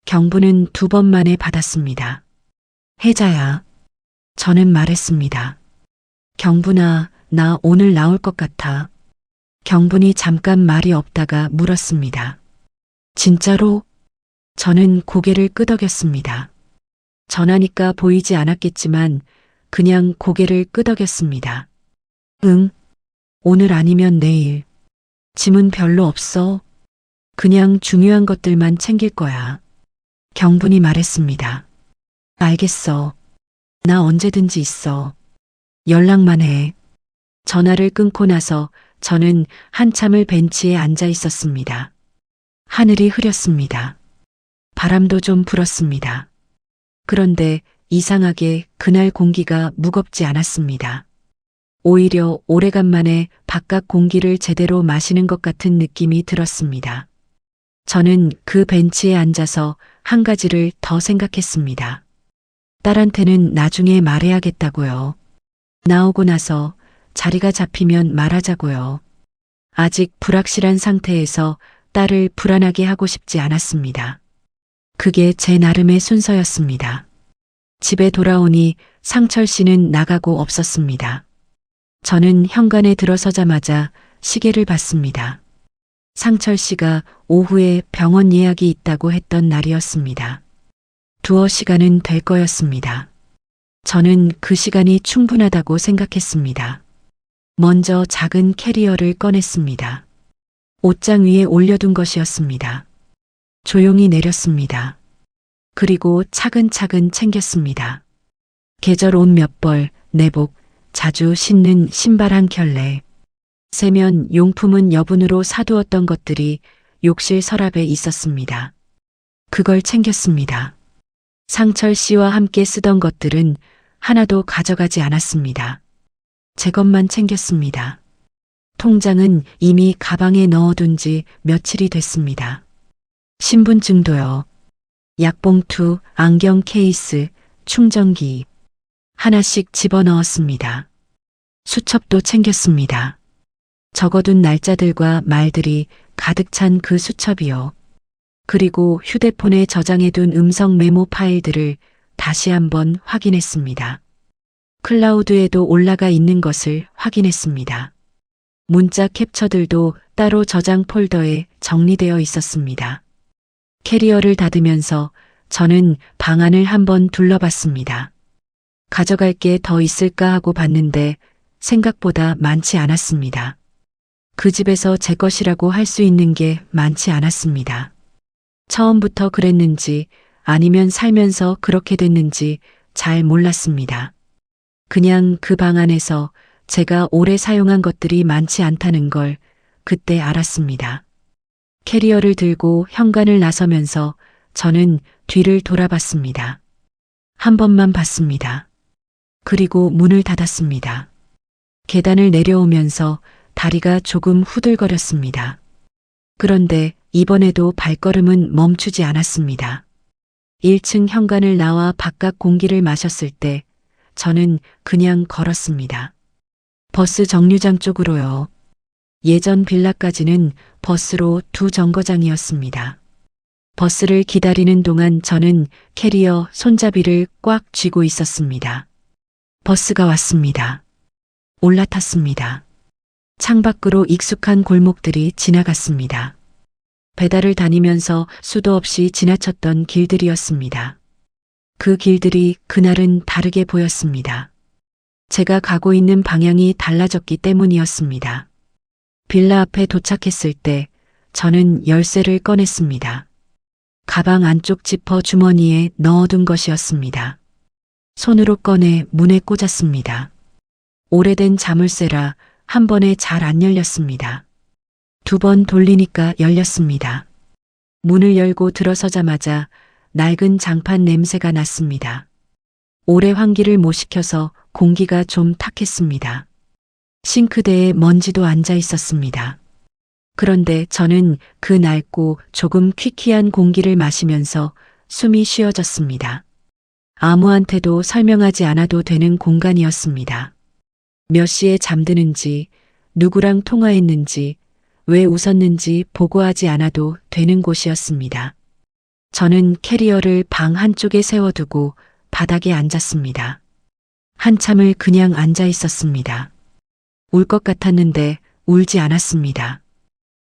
B: 경분은 2번 만에 받았습니다. 혜자야. 저는 말했습니다. 경분아, 나 오늘 나올 것 같아. 경분이 잠깐 말이 없다가 물었습니다. 진짜로? 저는 고개를 끄덕였습니다. 전화니까 보이지 않았겠지만 그냥 고개를 끄덕였습니다. 응. 오늘 아니면 내일. 짐은 별로 없어. 그냥 중요한 것들만 챙길 거야. 경분이 말했습니다. 알겠어. 나 언제든지 있어. 연락만 해. 전화를 끊고 나서 저는 한참을 벤치에 앉아 있었습니다. 하늘이 흐렸습니다. 바람도 좀 불었습니다. 그런데 이상하게 그날 공기가 무겁지 않았습니다. 오히려 오래간만에 바깥 공기를 제대로 마시는 것 같은 느낌이 들었습니다. 저는 그 벤치에 앉아서 한 가지를 더 생각했습니다. 딸한테는 나중에 말해야겠다고요. 나오고 나서 자리가 잡히면 말하자고요. 아직 불확실한 상태에서 딸을 불안하게 하고 싶지 않았습니다. 그게 제 나름의 순서였습니다. 집에 돌아오니 상철 씨는 나가고 없었습니다. 저는 현관에 들어서자마자 시계를 봤습니다. 상철 씨가 오후에 병원 예약이 있다고 했던 날이었습니다. 두어 시간은 될 거였습니다. 저는 그 시간이 충분하다고 생각했습니다. 먼저 작은 캐리어를 꺼냈습니다. 옷장 위에 올려둔 것이었습니다. 조용히 내렸습니다. 그리고 차근차근 챙겼습니다. 계절 옷 몇 벌, 내복, 자주 신는 신발 한 켤레, 세면 용품은 여분으로 사두었던 것들이 욕실 서랍에 있었습니다. 그걸 챙겼습니다. 상철 씨와 함께 쓰던 것들은 하나도 가져가지 않았습니다. 제 것만 챙겼습니다. 통장은 이미 가방에 넣어둔 지 며칠이 됐습니다. 신분증도요. 약봉투, 안경 케이스, 충전기 하나씩 집어넣었습니다. 수첩도 챙겼습니다. 적어둔 날짜들과 말들이 가득 찬 그 수첩이요. 그리고 휴대폰에 저장해둔 음성 메모 파일들을 다시 한번 확인했습니다. 클라우드에도 올라가 있는 것을 확인했습니다. 문자 캡처들도 따로 저장 폴더에 정리되어 있었습니다. 캐리어를 닫으면서 저는 방안을 한번 둘러봤습니다. 가져갈 게 더 있을까 하고 봤는데 생각보다 많지 않았습니다. 그 집에서 제 것이라고 할 수 있는 게 많지 않았습니다. 처음부터 그랬는지 아니면 살면서 그렇게 됐는지 잘 몰랐습니다. 그냥 그 방 안에서 제가 오래 사용한 것들이 많지 않다는 걸 그때 알았습니다. 캐리어를 들고 현관을 나서면서 저는 뒤를 돌아봤습니다. 한 번만 봤습니다. 그리고 문을 닫았습니다. 계단을 내려오면서 다리가 조금 후들거렸습니다. 그런데 이번에도 발걸음은 멈추지 않았습니다. 1층 현관을 나와 바깥 공기를 마셨을 때 저는 그냥 걸었습니다. 버스 정류장 쪽으로요. 예전 빌라까지는 버스로 2정거장이었습니다. 버스를 기다리는 동안 저는 캐리어 손잡이를 꽉 쥐고 있었습니다. 버스가 왔습니다. 올라탔습니다. 창밖으로 익숙한 골목들이 지나갔습니다. 배달을 다니면서 수도 없이 지나쳤던 길들이었습니다. 그 길들이 그날은 다르게 보였습니다. 제가 가고 있는 방향이 달라졌기 때문이었습니다. 빌라 앞에 도착했을 때 저는 열쇠를 꺼냈습니다. 가방 안쪽 지퍼 주머니에 넣어둔 것이었습니다. 손으로 꺼내 문에 꽂았습니다. 오래된 자물쇠라 한 번에 잘 안 열렸습니다. 2번 돌리니까 열렸습니다. 문을 열고 들어서자마자 낡은 장판 냄새가 났습니다. 오래 환기를 못 시켜서 공기가 좀 탁했습니다. 싱크대에 먼지도 앉아 있었습니다. 그런데 저는 그 낡고 조금 퀴퀴한 공기를 마시면서 숨이 쉬어졌습니다. 아무한테도 설명하지 않아도 되는 공간이었습니다. 몇 시에 잠드는지, 누구랑 통화했는지, 왜 웃었는지 보고하지 않아도 되는 곳이었습니다. 저는 캐리어를 방 한쪽에 세워두고 바닥에 앉았습니다. 한참을 그냥 앉아 있었습니다. 울 것 같았는데 울지 않았습니다.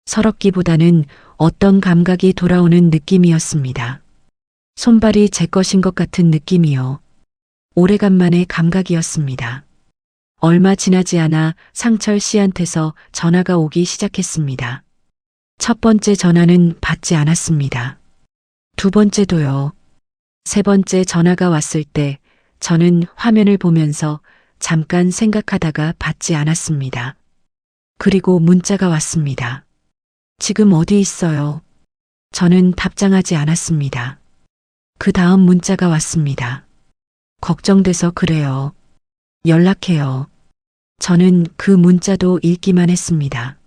B: 서럽기보다는 어떤 감각이 돌아오는 느낌이었습니다. 손발이 제 것인 것 같은 느낌이요. 오래간만의 감각이었습니다. 얼마 지나지 않아 상철 씨한테서 전화가 오기 시작했습니다. 첫 번째 전화는 받지 않았습니다. 2번째도요. 3번째 전화가 왔을 때 저는 화면을 보면서 잠깐 생각하다가 받지 않았습니다. 그리고 문자가 왔습니다. 지금 어디 있어요? 저는 답장하지 않았습니다. 그 다음 문자가 왔습니다. 걱정돼서 그래요. 연락해요. 저는 그 문자도 읽기만 했습니다.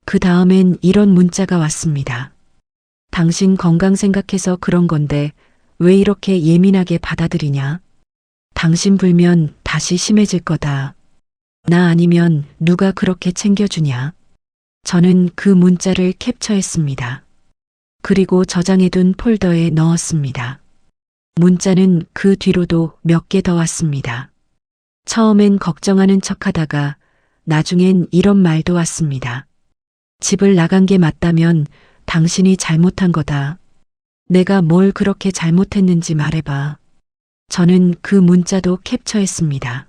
B: 그 다음엔 이런 문자가 왔습니다. 당신 건강 생각해서 그런 건데 왜 이렇게 예민하게 받아들이냐? 당신 불면 다시 심해질 거다. 나 아니면 누가 그렇게 챙겨주냐? 저는 그 문자를 캡처했습니다. 그리고 저장해둔 폴더에 넣었습니다. 문자는 그 뒤로도 몇 개 더 왔습니다. 처음엔 걱정하는 척하다가 나중엔 이런 말도 왔습니다. 집을 나간 게 맞다면 당신이 잘못한 거다. 내가 뭘 그렇게 잘못했는지 말해봐. 저는 그 문자도 캡처했습니다.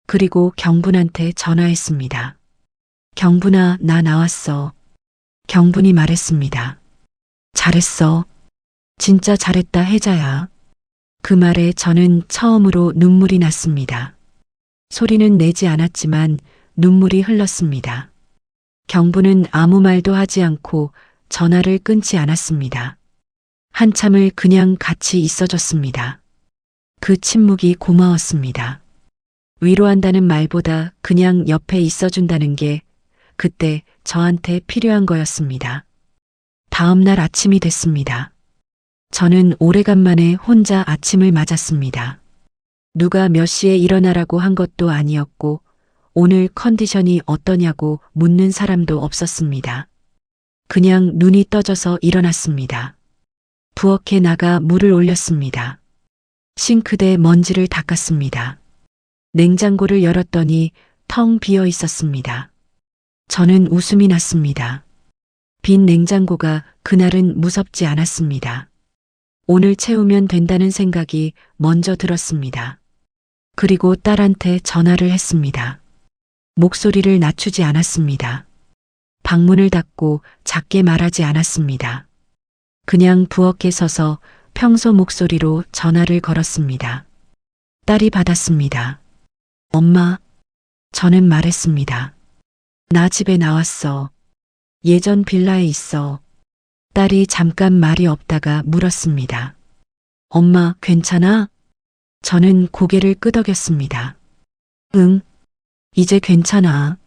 B: 그리고 경분한테 전화했습니다. 경분아, 나 나왔어. 경분이 말했습니다. 잘했어. 진짜 잘했다, 혜자야. 그 말에 저는 처음으로 눈물이 났습니다. 소리는 내지 않았지만 눈물이 흘렀습니다. 경분은 아무 말도 하지 않고 전화를 끊지 않았습니다. 한참을 그냥 같이 있어줬습니다. 그 침묵이 고마웠습니다. 위로한다는 말보다 그냥 옆에 있어준다는 게 그때 저한테 필요한 거였습니다. 다음 날 아침이 됐습니다. 저는 오래간만에 혼자 아침을 맞았습니다. 누가 몇 시에 일어나라고 한 것도 아니었고 오늘 컨디션이 어떠냐고 묻는 사람도 없었습니다. 그냥 눈이 떠져서 일어났습니다. 부엌에 나가 물을 올렸습니다. 싱크대에 먼지를 닦았습니다. 냉장고를 열었더니 텅 비어 있었습니다. 저는 웃음이 났습니다. 빈 냉장고가 그날은 무섭지 않았습니다. 오늘 채우면 된다는 생각이 먼저 들었습니다. 그리고 딸한테 전화를 했습니다. 목소리를 낮추지 않았습니다. 방문을 닫고 작게 말하지 않았습니다. 그냥 부엌에 서서 평소 목소리로 전화를 걸었습니다. 딸이 받았습니다. 엄마, 저는 말했습니다. 나 집에 나왔어. 예전 빌라에 있어. 딸이 잠깐 말이 없다가 물었습니다. 엄마, 괜찮아? 저는 고개를 끄덕였습니다. 응, 이제 괜찮아.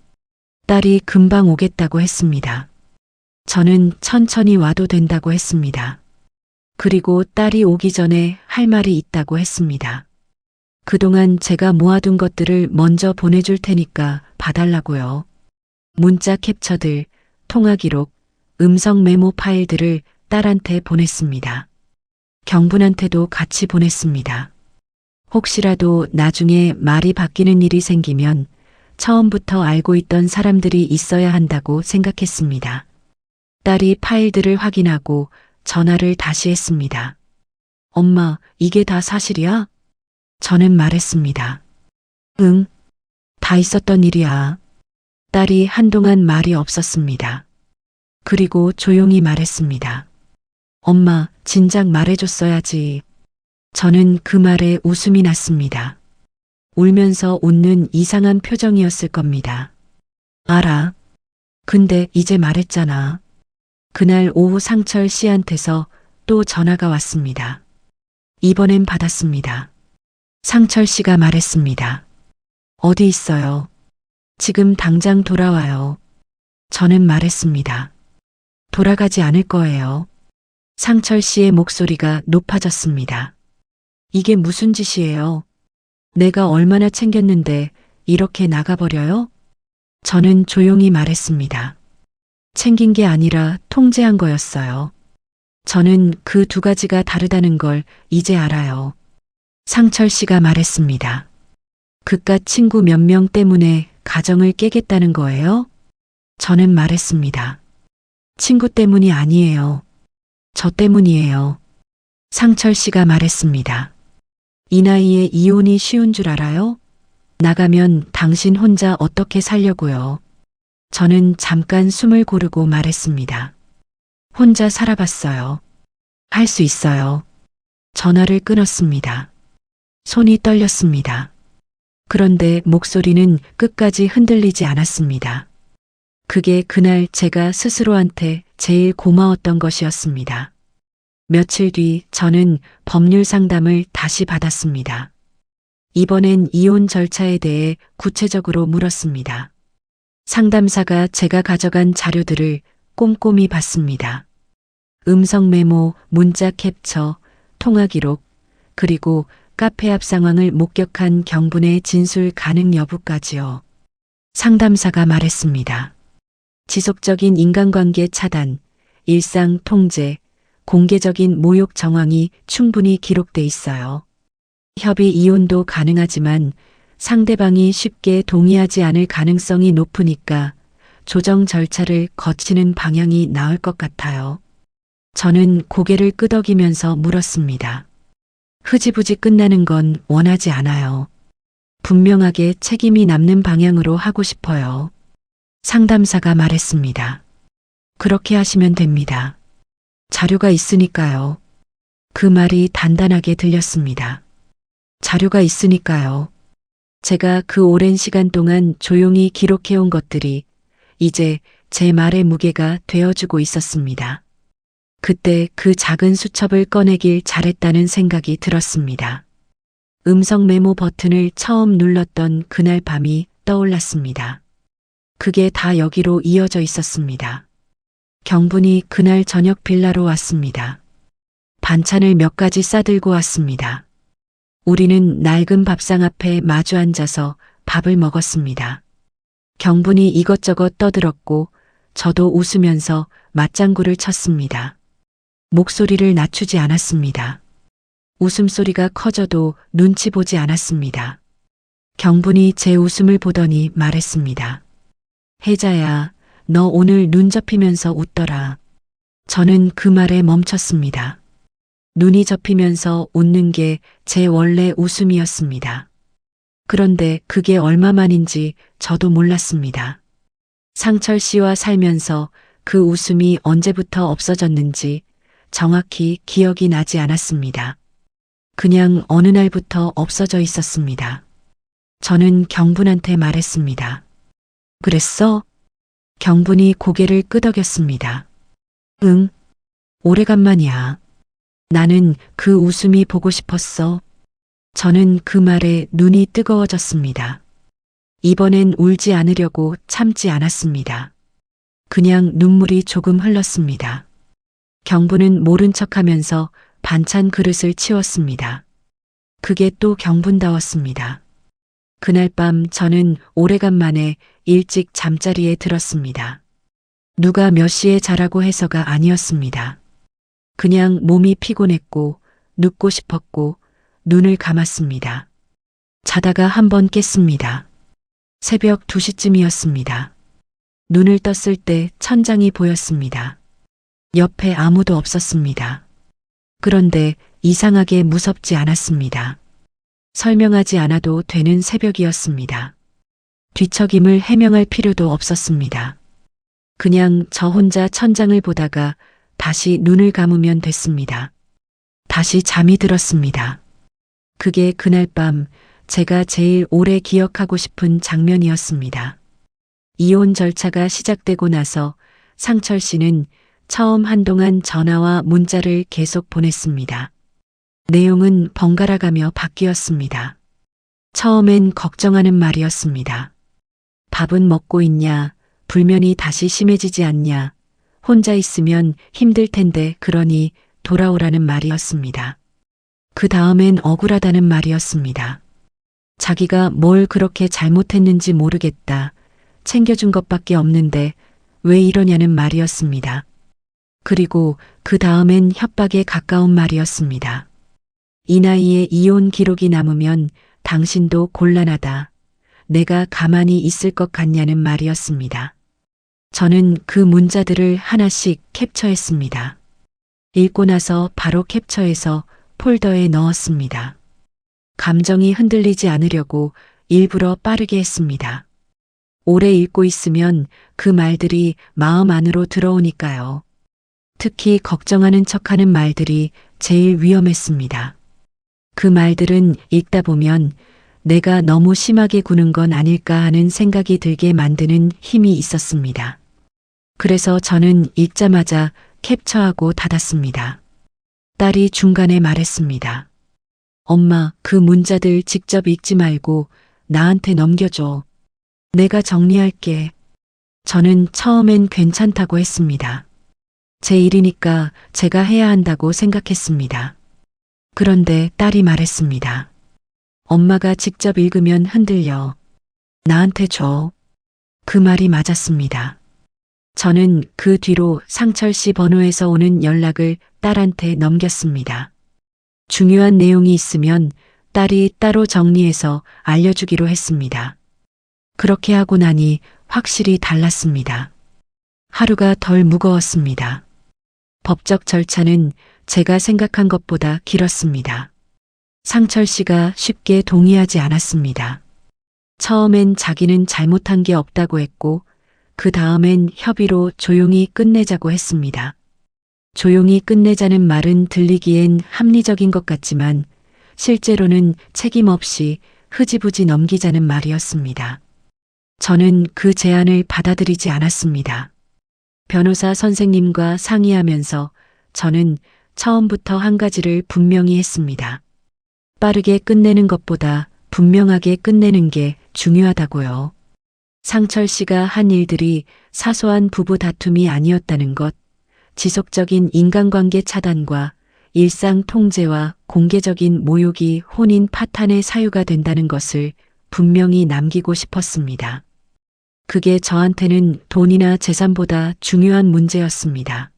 B: 딸이 금방 오겠다고 했습니다. 저는 천천히 와도 된다고 했습니다. 그리고 딸이 오기 전에 할 말이 있다고 했습니다. 그동안 제가 모아둔 것들을 먼저 보내줄 테니까 봐달라고요. 문자 캡처들, 통화 기록, 음성 메모 파일들을 딸한테 보냈습니다. 경분한테도 같이 보냈습니다. 혹시라도 나중에 말이 바뀌는 일이 생기면 처음부터 알고 있던 사람들이 있어야 한다고 생각했습니다. 딸이 파일들을 확인하고 전화를 다시 했습니다. 엄마, 이게 다 사실이야? 저는 말했습니다. 응, 다 있었던 일이야. 딸이 한동안 말이 없었습니다. 그리고 조용히 말했습니다. 엄마, 진작 말해줬어야지. 저는 그 말에 웃음이 났습니다. 울면서 웃는 이상한 표정이었을 겁니다. 알아. 근데 이제 말했잖아. 그날 오후 상철 씨한테서 또 전화가 왔습니다. 이번엔 받았습니다. 상철 씨가 말했습니다. 어디 있어요? 지금 당장 돌아와요. 저는 말했습니다. 돌아가지 않을 거예요. 상철 씨의 목소리가 높아졌습니다. 이게 무슨 짓이에요? 내가 얼마나 챙겼는데 이렇게 나가버려요? 저는 조용히 말했습니다. 챙긴 게 아니라 통제한 거였어요. 저는 그 두 가지가 다르다는 걸 이제 알아요. 상철 씨가 말했습니다. 그깟 친구 몇 명 때문에 가정을 깨겠다는 거예요? 저는 말했습니다. 친구 때문이 아니에요. 저 때문이에요. 상철 씨가 말했습니다. 이 나이에 이혼이 쉬운 줄 알아요? 나가면 당신 혼자 어떻게 살려고요? 저는 잠깐 숨을 고르고 말했습니다. 혼자 살아봤어요. 할 수 있어요. 전화를 끊었습니다. 손이 떨렸습니다. 그런데 목소리는 끝까지 흔들리지 않았습니다. 그게 그날 제가 스스로한테 제일 고마웠던 것이었습니다. 며칠 뒤 저는 법률 상담을 다시 받았습니다. 이번엔 이혼 절차에 대해 구체적으로 물었습니다. 상담사가 제가 가져간 자료들을 꼼꼼히 봤습니다. 음성 메모, 문자 캡처, 통화 기록, 그리고 카페 앞 상황을 목격한 경분의 진술 가능 여부까지요. 상담사가 말했습니다. 지속적인 인간관계 차단, 일상 통제, 공개적인 모욕 정황이 충분히 기록돼 있어요. 협의 이혼도 가능하지만 상대방이 쉽게 동의하지 않을 가능성이 높으니까 조정 절차를 거치는 방향이 나을 것 같아요. 저는 고개를 끄덕이면서 물었습니다. 흐지부지 끝나는 건 원하지 않아요. 분명하게 책임이 남는 방향으로 하고 싶어요. 상담사가 말했습니다. 그렇게 하시면 됩니다. 자료가 있으니까요. 그 말이 단단하게 들렸습니다. 자료가 있으니까요. 제가 그 오랜 시간 동안 조용히 기록해온 것들이 이제 제 말의 무게가 되어주고 있었습니다. 그때 그 작은 수첩을 꺼내길 잘했다는 생각이 들었습니다. 음성 메모 버튼을 처음 눌렀던 그날 밤이 떠올랐습니다. 그게 다 여기로 이어져 있었습니다. 경분이 그날 저녁 빌라로 왔습니다. 반찬을 몇 가지 싸들고 왔습니다. 우리는 낡은 밥상 앞에 마주 앉아서 밥을 먹었습니다. 경분이 이것저것 떠들었고 저도 웃으면서 맞장구를 쳤습니다. 목소리를 낮추지 않았습니다. 웃음소리가 커져도 눈치 보지 않았습니다. 경분이 제 웃음을 보더니 말했습니다. 혜자야, 너 오늘 눈 접히면서 웃더라. 저는 그 말에 멈췄습니다. 눈이 접히면서 웃는 게 제 원래 웃음이었습니다. 그런데 그게 얼마만인지 저도 몰랐습니다. 상철 씨와 살면서 그 웃음이 언제부터 없어졌는지 정확히 기억이 나지 않았습니다. 그냥 어느 날부터 없어져 있었습니다. 저는 경분한테 말했습니다. 그랬어? 경분이 고개를 끄덕였습니다. 응, 오래간만이야. 나는 그 웃음이 보고 싶었어. 저는 그 말에 눈이 뜨거워졌습니다. 이번엔 울지 않으려고 참지 않았습니다. 그냥 눈물이 조금 흘렀습니다. 경분은 모른 척하면서 반찬 그릇을 치웠습니다. 그게 또 경분다웠습니다. 그날 밤 저는 오래간만에 일찍 잠자리에 들었습니다. 누가 몇 시에 자라고 해서가 아니었습니다. 그냥 몸이 피곤했고 눕고 싶었고 눈을 감았습니다. 자다가 한번 깼습니다. 새벽 2시쯤이었습니다. 눈을 떴을 때 천장이 보였습니다. 옆에 아무도 없었습니다. 그런데 이상하게 무섭지 않았습니다. 설명하지 않아도 되는 새벽이었습니다. 뒤척임을 해명할 필요도 없었습니다. 그냥 저 혼자 천장을 보다가 다시 눈을 감으면 됐습니다. 다시 잠이 들었습니다. 그게 그날 밤 제가 제일 오래 기억하고 싶은 장면이었습니다. 이혼 절차가 시작되고 나서 상철 씨는 처음 한동안 전화와 문자를 계속 보냈습니다. 내용은 번갈아가며 바뀌었습니다. 처음엔 걱정하는 말이었습니다. 밥은 먹고 있냐? 불면이 다시 심해지지 않냐? 혼자 있으면 힘들 텐데 그러니 돌아오라는 말이었습니다. 그 다음엔 억울하다는 말이었습니다. 자기가 뭘 그렇게 잘못했는지 모르겠다. 챙겨준 것밖에 없는데 왜 이러냐는 말이었습니다. 그리고 그 다음엔 협박에 가까운 말이었습니다. 이 나이에 이혼 기록이 남으면 당신도 곤란하다. 내가 가만히 있을 것 같냐는 말이었습니다. 저는 그 문자들을 하나씩 캡처했습니다. 읽고 나서 바로 캡처해서 폴더에 넣었습니다. 감정이 흔들리지 않으려고 일부러 빠르게 했습니다. 오래 읽고 있으면 그 말들이 마음 안으로 들어오니까요. 특히 걱정하는 척하는 말들이 제일 위험했습니다. 그 말들은 읽다 보면 내가 너무 심하게 구는 건 아닐까 하는 생각이 들게 만드는 힘이 있었습니다. 그래서 저는 읽자마자 캡처하고 닫았습니다. 딸이 중간에 말했습니다. 엄마, 그 문자들 직접 읽지 말고 나한테 넘겨줘. 내가 정리할게. 저는 처음엔 괜찮다고 했습니다. 제 일이니까 제가 해야 한다고 생각했습니다. 그런데 딸이 말했습니다. 엄마가 직접 읽으면 흔들려. 나한테 줘. 그 말이 맞았습니다. 저는 그 뒤로 상철 씨 번호에서 오는 연락을 딸한테 넘겼습니다. 중요한 내용이 있으면 딸이 따로 정리해서 알려주기로 했습니다. 그렇게 하고 나니 확실히 달랐습니다. 하루가 덜 무거웠습니다. 법적 절차는 제가 생각한 것보다 길었습니다. 상철 씨가 쉽게 동의하지 않았습니다. 처음엔 자기는 잘못한 게 없다고 했고, 그 다음엔 협의로 조용히 끝내자고 했습니다. 조용히 끝내자는 말은 들리기엔 합리적인 것 같지만, 실제로는 책임 없이 흐지부지 넘기자는 말이었습니다. 저는 그 제안을 받아들이지 않았습니다. 변호사 선생님과 상의하면서 저는 처음부터 한 가지를 분명히 했습니다. 빠르게 끝내는 것보다 분명하게 끝내는 게 중요하다고요. 상철 씨가 한 일들이 사소한 부부 다툼이 아니었다는 것, 지속적인 인간관계 차단과 일상 통제와 공개적인 모욕이 혼인 파탄의 사유가 된다는 것을 분명히 남기고 싶었습니다. 그게 저한테는 돈이나 재산보다 중요한 문제였습니다.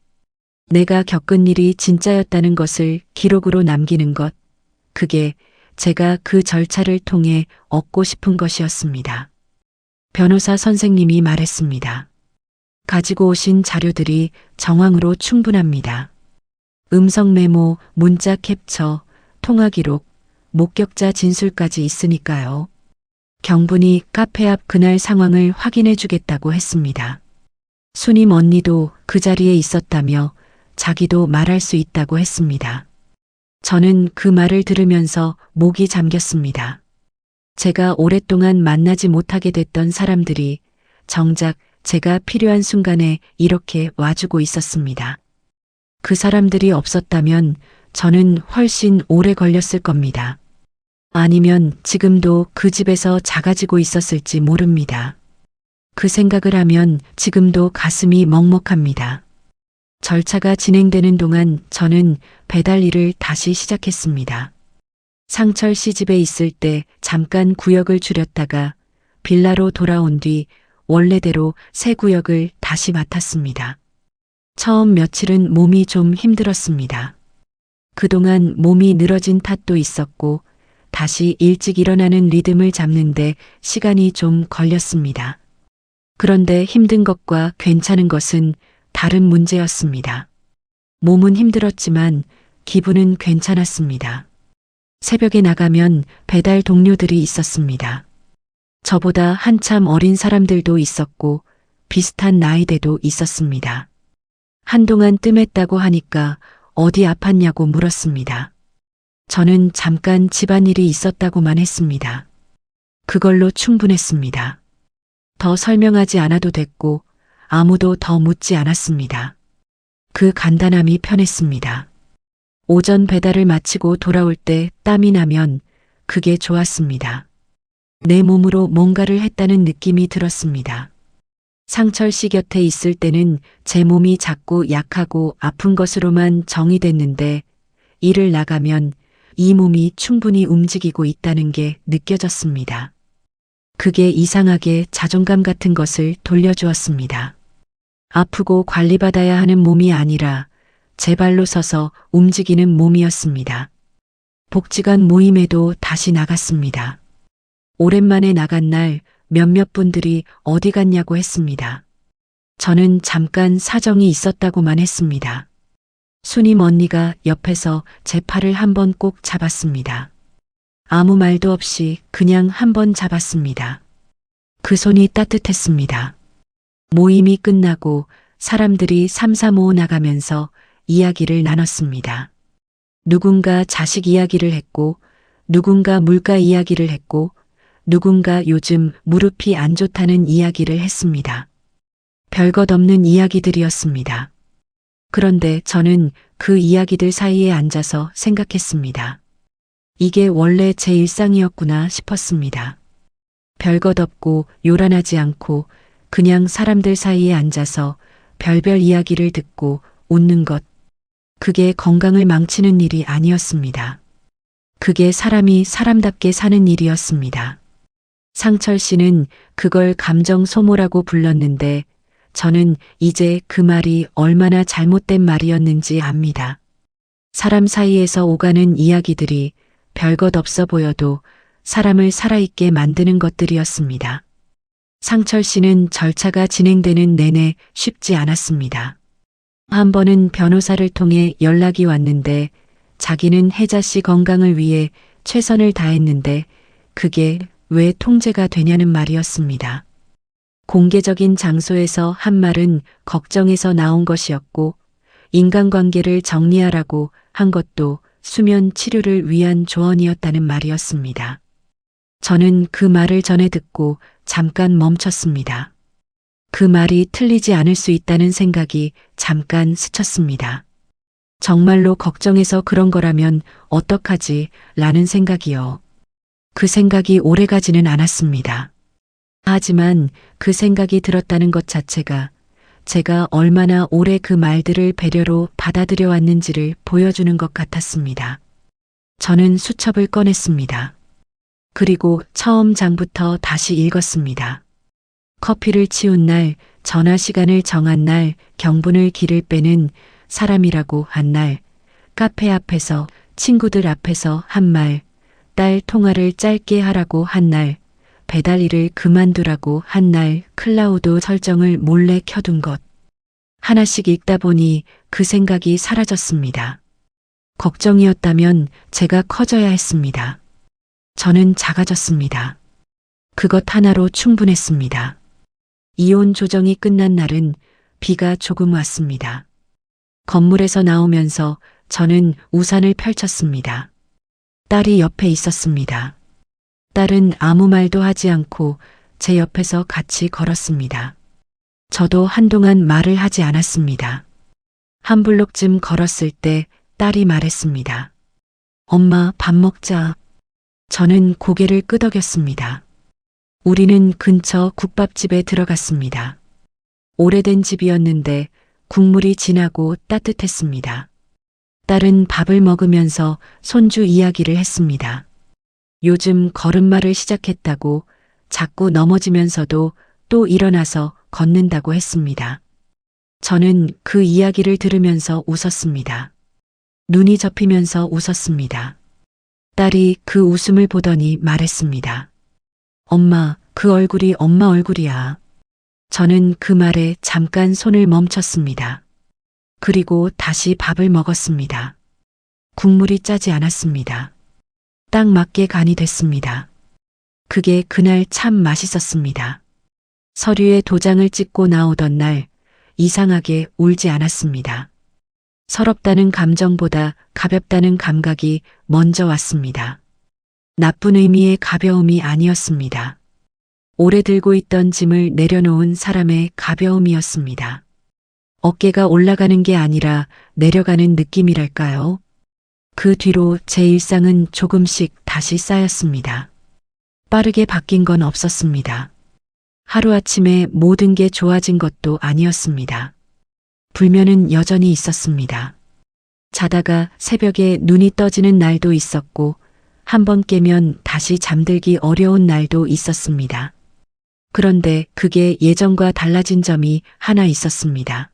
B: 내가 겪은 일이 진짜였다는 것을 기록으로 남기는 것, 그게 제가 그 절차를 통해 얻고 싶은 것이었습니다. 변호사 선생님이 말했습니다. 가지고 오신 자료들이 정황으로 충분합니다. 음성 메모, 문자 캡처, 통화 기록, 목격자 진술까지 있으니까요. 경분이 카페 앞 그날 상황을 확인해 주겠다고 했습니다. 수님 언니도 그 자리에 있었다며 자기도 말할 수 있다고 했습니다. 저는 그 말을 들으면서 목이 잠겼습니다. 제가 오랫동안 만나지 못하게 됐던 사람들이 정작 제가 필요한 순간에 이렇게 와주고 있었습니다. 그 사람들이 없었다면 저는 훨씬 오래 걸렸을 겁니다. 아니면 지금도 그 집에서 작아지고 있었을지 모릅니다. 그 생각을 하면 지금도 가슴이 먹먹합니다. 절차가 진행되는 동안 저는 배달 일을 다시 시작했습니다. 상철 씨 집에 있을 때 잠깐 구역을 줄였다가 빌라로 돌아온 뒤 원래대로 새 구역을 다시 맡았습니다. 처음 며칠은 몸이 좀 힘들었습니다. 그동안 몸이 늘어진 탓도 있었고 다시 일찍 일어나는 리듬을 잡는데 시간이 좀 걸렸습니다. 그런데 힘든 것과 괜찮은 것은 다른 문제였습니다. 몸은 힘들었지만 기분은 괜찮았습니다. 새벽에 나가면 배달 동료들이 있었습니다. 저보다 한참 어린 사람들도 있었고 비슷한 나이대도 있었습니다. 한동안 뜸했다고 하니까 어디 아팠냐고 물었습니다. 저는 잠깐 집안일이 있었다고만 했습니다. 그걸로 충분했습니다. 더 설명하지 않아도 됐고 아무도 더 묻지 않았습니다. 그 간단함이 편했습니다. 오전 배달을 마치고 돌아올 때 땀이 나면 그게 좋았습니다. 내 몸으로 뭔가를 했다는 느낌이 들었습니다. 상철 씨 곁에 있을 때는 제 몸이 작고 약하고 아픈 것으로만 정의됐는데 일을 나가면 이 몸이 충분히 움직이고 있다는 게 느껴졌습니다. 그게 이상하게 자존감 같은 것을 돌려주었습니다. 아프고 관리받아야 하는 몸이 아니라 제 발로 서서 움직이는 몸이었습니다. 복지관 모임에도 다시 나갔습니다. 오랜만에 나간 날 몇몇 분들이 어디 갔냐고 했습니다. 저는 잠깐 사정이 있었다고만 했습니다. 수님 언니가 옆에서 제 팔을 한번 꼭 잡았습니다. 아무 말도 없이 그냥 한번 잡았습니다. 그 손이 따뜻했습니다. 모임이 끝나고 사람들이 삼삼오오 나가면서 이야기를 나눴습니다. 누군가 자식 이야기를 했고 누군가 물가 이야기를 했고 누군가 요즘 무릎이 안 좋다는 이야기를 했습니다. 별것 없는 이야기들이었습니다. 그런데 저는 그 이야기들 사이에 앉아서 생각했습니다. 이게 원래 제 일상이었구나 싶었습니다. 별것 없고 요란하지 않고 그냥 사람들 사이에 앉아서 별별 이야기를 듣고 웃는 것. 그게 건강을 망치는 일이 아니었습니다. 그게 사람이 사람답게 사는 일이었습니다. 상철 씨는 그걸 감정 소모라고 불렀는데 저는 이제 그 말이 얼마나 잘못된 말이었는지 압니다. 사람 사이에서 오가는 이야기들이 별것 없어 보여도 사람을 살아있게 만드는 것들이었습니다. 상철 씨는 절차가 진행되는 내내 쉽지 않았습니다. 한 번은 변호사를 통해 연락이 왔는데 자기는 혜자 씨 건강을 위해 최선을 다했는데 그게 왜 통제가 되냐는 말이었습니다. 공개적인 장소에서 한 말은 걱정해서 나온 것이었고 인간관계를 정리하라고 한 것도 수면 치료를 위한 조언이었다는 말이었습니다. 저는 그 말을 전해 듣고 잠깐 멈췄습니다. 그 말이 틀리지 않을 수 있다는 생각이 잠깐 스쳤습니다. 정말로 걱정해서 그런 거라면 어떡하지? 라는 생각이요. 그 생각이 오래가지는 않았습니다. 하지만 그 생각이 들었다는 것 자체가 제가 얼마나 오래 그 말들을 배려로 받아들여 왔는지를 보여주는 것 같았습니다. 저는 수첩을 꺼냈습니다. 그리고 처음 장부터 다시 읽었습니다. 커피를 치운 날, 전화 시간을 정한 날, 경분을 길을 빼는 사람이라고 한 날, 카페 앞에서 친구들 앞에서 한 말, 딸 통화를 짧게 하라고 한 날, 배달 일을 그만두라고 한 날, 클라우드 설정을 몰래 켜둔 것. 하나씩 읽다 보니 그 생각이 사라졌습니다. 걱정이었다면 제가 커져야 했습니다. 저는 작아졌습니다. 그것 하나로 충분했습니다. 이혼 조정이 끝난 날은 비가 조금 왔습니다. 건물에서 나오면서 저는 우산을 펼쳤습니다. 딸이 옆에 있었습니다. 딸은 아무 말도 하지 않고 제 옆에서 같이 걸었습니다. 저도 한동안 말을 하지 않았습니다. 한 블록쯤 걸었을 때 딸이 말했습니다. 엄마, 밥 먹자. 저는 고개를 끄덕였습니다. 우리는 근처 국밥집에 들어갔습니다. 오래된 집이었는데 국물이 진하고 따뜻했습니다. 딸은 밥을 먹으면서 손주 이야기를 했습니다. 요즘 걸음마를 시작했다고 자꾸 넘어지면서도 또 일어나서 걷는다고 했습니다. 저는 그 이야기를 들으면서 웃었습니다. 눈이 접히면서 웃었습니다. 딸이 그 웃음을 보더니 말했습니다. 엄마, 그 얼굴이 엄마 얼굴이야. 저는 그 말에 잠깐 손을 멈췄습니다. 그리고 다시 밥을 먹었습니다. 국물이 짜지 않았습니다. 딱 맞게 간이 됐습니다. 그게 그날 참 맛있었습니다. 서류에 도장을 찍고 나오던 날 이상하게 울지 않았습니다. 서럽다는 감정보다 가볍다는 감각이 먼저 왔습니다. 나쁜 의미의 가벼움이 아니었습니다. 오래 들고 있던 짐을 내려놓은 사람의 가벼움이었습니다. 어깨가 올라가는 게 아니라 내려가는 느낌이랄까요? 그 뒤로 제 일상은 조금씩 다시 쌓였습니다. 빠르게 바뀐 건 없었습니다. 하루아침에 모든 게 좋아진 것도 아니었습니다. 불면은 여전히 있었습니다. 자다가 새벽에 눈이 떠지는 날도 있었고 한 번 깨면 다시 잠들기 어려운 날도 있었습니다. 그런데 그게 예전과 달라진 점이 하나 있었습니다.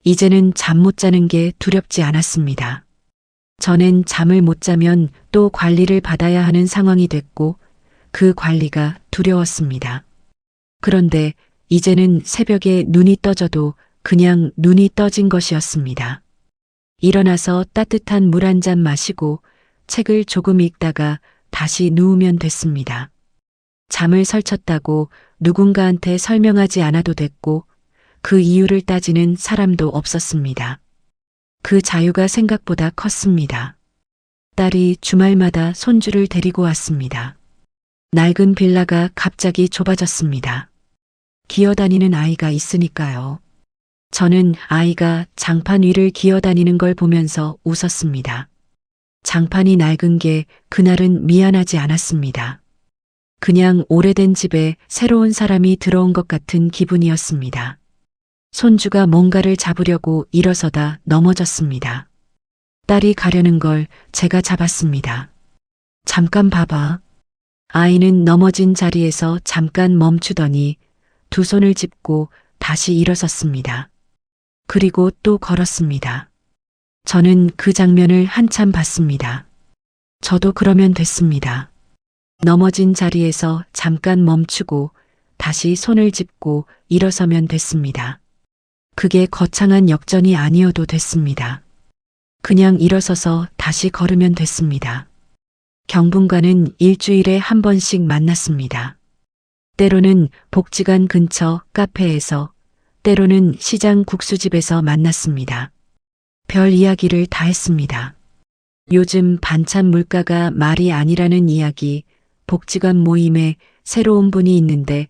B: 이제는 잠 못 자는 게 두렵지 않았습니다. 전엔 잠을 못 자면 또 관리를 받아야 하는 상황이 됐고 그 관리가 두려웠습니다. 그런데 이제는 새벽에 눈이 떠져도 그냥 눈이 떠진 것이었습니다. 일어나서 따뜻한 물 한 잔 마시고 책을 조금 읽다가 다시 누우면 됐습니다. 잠을 설쳤다고 누군가한테 설명하지 않아도 됐고 그 이유를 따지는 사람도 없었습니다. 그 자유가 생각보다 컸습니다. 딸이 주말마다 손주를 데리고 왔습니다. 낡은 빌라가 갑자기 좁아졌습니다. 기어다니는 아이가 있으니까요. 저는 아이가 장판 위를 기어다니는 걸 보면서 웃었습니다. 장판이 낡은 게 그날은 미안하지 않았습니다. 그냥 오래된 집에 새로운 사람이 들어온 것 같은 기분이었습니다. 손주가 뭔가를 잡으려고 일어서다 넘어졌습니다. 딸이 가려는 걸 제가 잡았습니다. 잠깐 봐봐. 아이는 넘어진 자리에서 잠깐 멈추더니 두 손을 짚고 다시 일어섰습니다. 그리고 또 걸었습니다. 저는 그 장면을 한참 봤습니다. 저도 그러면 됐습니다. 넘어진 자리에서 잠깐 멈추고 다시 손을 짚고 일어서면 됐습니다. 그게 거창한 역전이 아니어도 됐습니다. 그냥 일어서서 다시 걸으면 됐습니다. 경분과는 일주일에 한 번씩 만났습니다. 때로는 복지관 근처 카페에서, 때로는 시장 국수집에서 만났습니다. 별 이야기를 다 했습니다. 요즘 반찬 물가가 말이 아니라는 이야기, 복지관 모임에 새로운 분이 있는데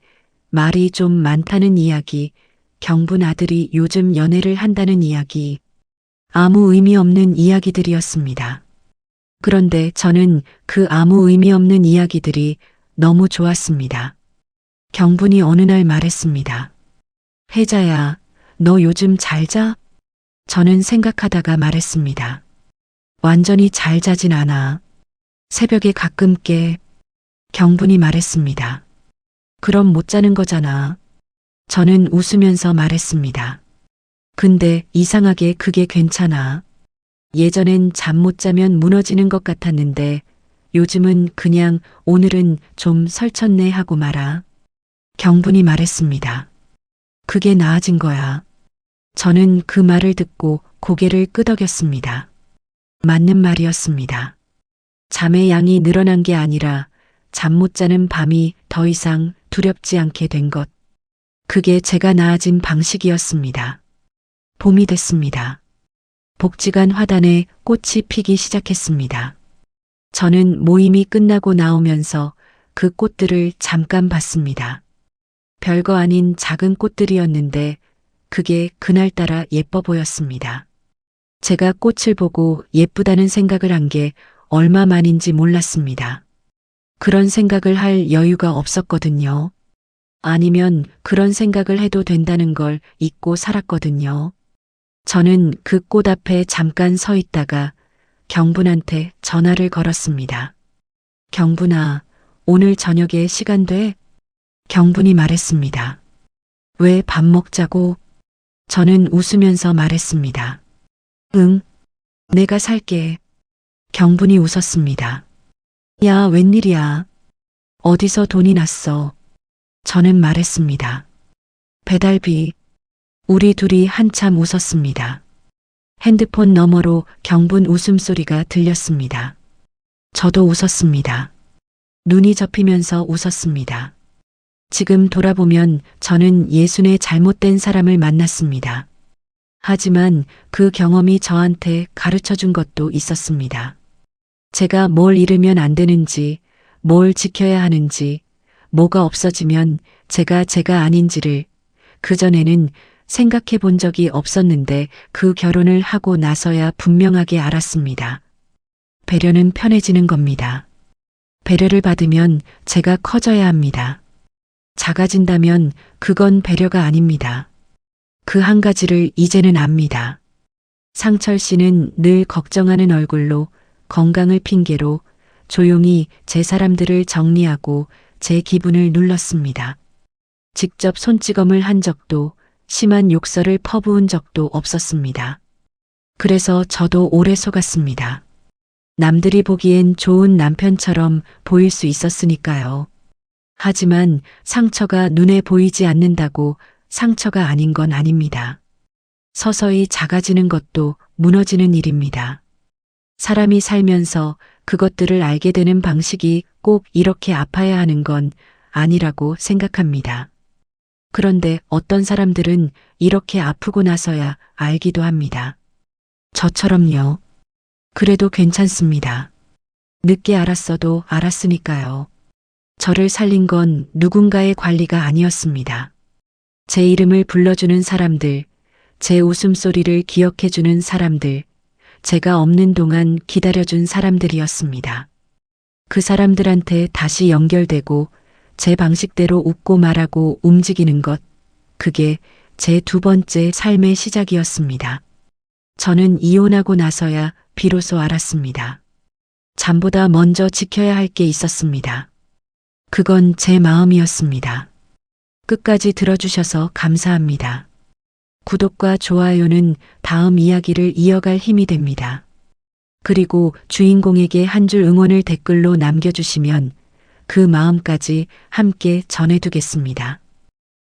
B: 말이 좀 많다는 이야기, 경분 아들이 요즘 연애를 한다는 이야기, 아무 의미 없는 이야기들이었습니다. 그런데 저는 그 아무 의미 없는 이야기들이 너무 좋았습니다. 경분이 어느 날 말했습니다. 혜자야, 너 요즘 잘 자? 저는 생각하다가 말했습니다. 완전히 잘 자진 않아. 새벽에 가끔 깨. 경분이 말했습니다. 그럼 못 자는 거잖아. 저는 웃으면서 말했습니다. 근데 이상하게 그게 괜찮아. 예전엔 잠 못 자면 무너지는 것 같았는데 요즘은 그냥 오늘은 좀 설쳤네 하고 말아. 경분이 말했습니다. 그게 나아진 거야. 저는 그 말을 듣고 고개를 끄덕였습니다. 맞는 말이었습니다. 잠의 양이 늘어난 게 아니라 잠 못 자는 밤이 더 이상 두렵지 않게 된 것. 그게 제가 나아진 방식이었습니다. 봄이 됐습니다. 복지관 화단에 꽃이 피기 시작했습니다. 저는 모임이 끝나고 나오면서 그 꽃들을 잠깐 봤습니다. 별거 아닌 작은 꽃들이었는데 그게 그날따라 예뻐 보였습니다. 제가 꽃을 보고 예쁘다는 생각을 한 게 얼마 만인지 몰랐습니다. 그런 생각을 할 여유가 없었거든요. 아니면 그런 생각을 해도 된다는 걸 잊고 살았거든요. 저는 그 꽃 앞에 잠깐 서 있다가 경분한테 전화를 걸었습니다. 경분아, 오늘 저녁에 시간 돼? 경분이 말했습니다. 왜 밥 먹자고? 저는 웃으면서 말했습니다. 응, 내가 살게. 경분이 웃었습니다. 야, 웬일이야? 어디서 돈이 났어? 저는 말했습니다. 배달비. 우리 둘이 한참 웃었습니다. 핸드폰 너머로 경분 웃음소리가 들렸습니다. 저도 웃었습니다. 눈이 접히면서 웃었습니다. 지금 돌아보면 저는 예순에 잘못된 사람을 만났습니다. 하지만 그 경험이 저한테 가르쳐 준 것도 있었습니다. 제가 뭘 잃으면 안 되는지, 뭘 지켜야 하는지, 뭐가 없어지면 제가 아닌지를 그전에는 생각해 본 적이 없었는데 그 결혼을 하고 나서야 분명하게 알았습니다. 배려는 편해지는 겁니다. 배려를 받으면 제가 커져야 합니다. 작아진다면 그건 배려가 아닙니다. 그 한 가지를 이제는 압니다. 상철 씨는 늘 걱정하는 얼굴로 건강을 핑계로 조용히 제 사람들을 정리하고 제 기분을 눌렀습니다. 직접 손찌검을 한 적도 심한 욕설을 퍼부은 적도 없었습니다. 그래서 저도 오래 속았습니다. 남들이 보기엔 좋은 남편처럼 보일 수 있었으니까요. 하지만 상처가 눈에 보이지 않는다고 상처가 아닌 건 아닙니다. 서서히 작아지는 것도 무너지는 일입니다. 사람이 살면서 그것들을 알게 되는 방식이 꼭 이렇게 아파야 하는 건 아니라고 생각합니다. 그런데 어떤 사람들은 이렇게 아프고 나서야 알기도 합니다. 저처럼요. 그래도 괜찮습니다. 늦게 알았어도 알았으니까요. 저를 살린 건 누군가의 관리가 아니었습니다. 제 이름을 불러주는 사람들, 제 웃음소리를 기억해주는 사람들, 제가 없는 동안 기다려준 사람들이었습니다. 그 사람들한테 다시 연결되고 제 방식대로 웃고 말하고 움직이는 것, 그게 제 두 번째 삶의 시작이었습니다. 저는 이혼하고 나서야 비로소 알았습니다. 잠보다 먼저 지켜야 할 게 있었습니다. 그건 제 마음이었습니다. 끝까지 들어주셔서 감사합니다. 구독과 좋아요는 다음 이야기를 이어갈 힘이 됩니다. 그리고 주인공에게 한 줄 응원을 댓글로 남겨주시면 그 마음까지 함께 전해두겠습니다.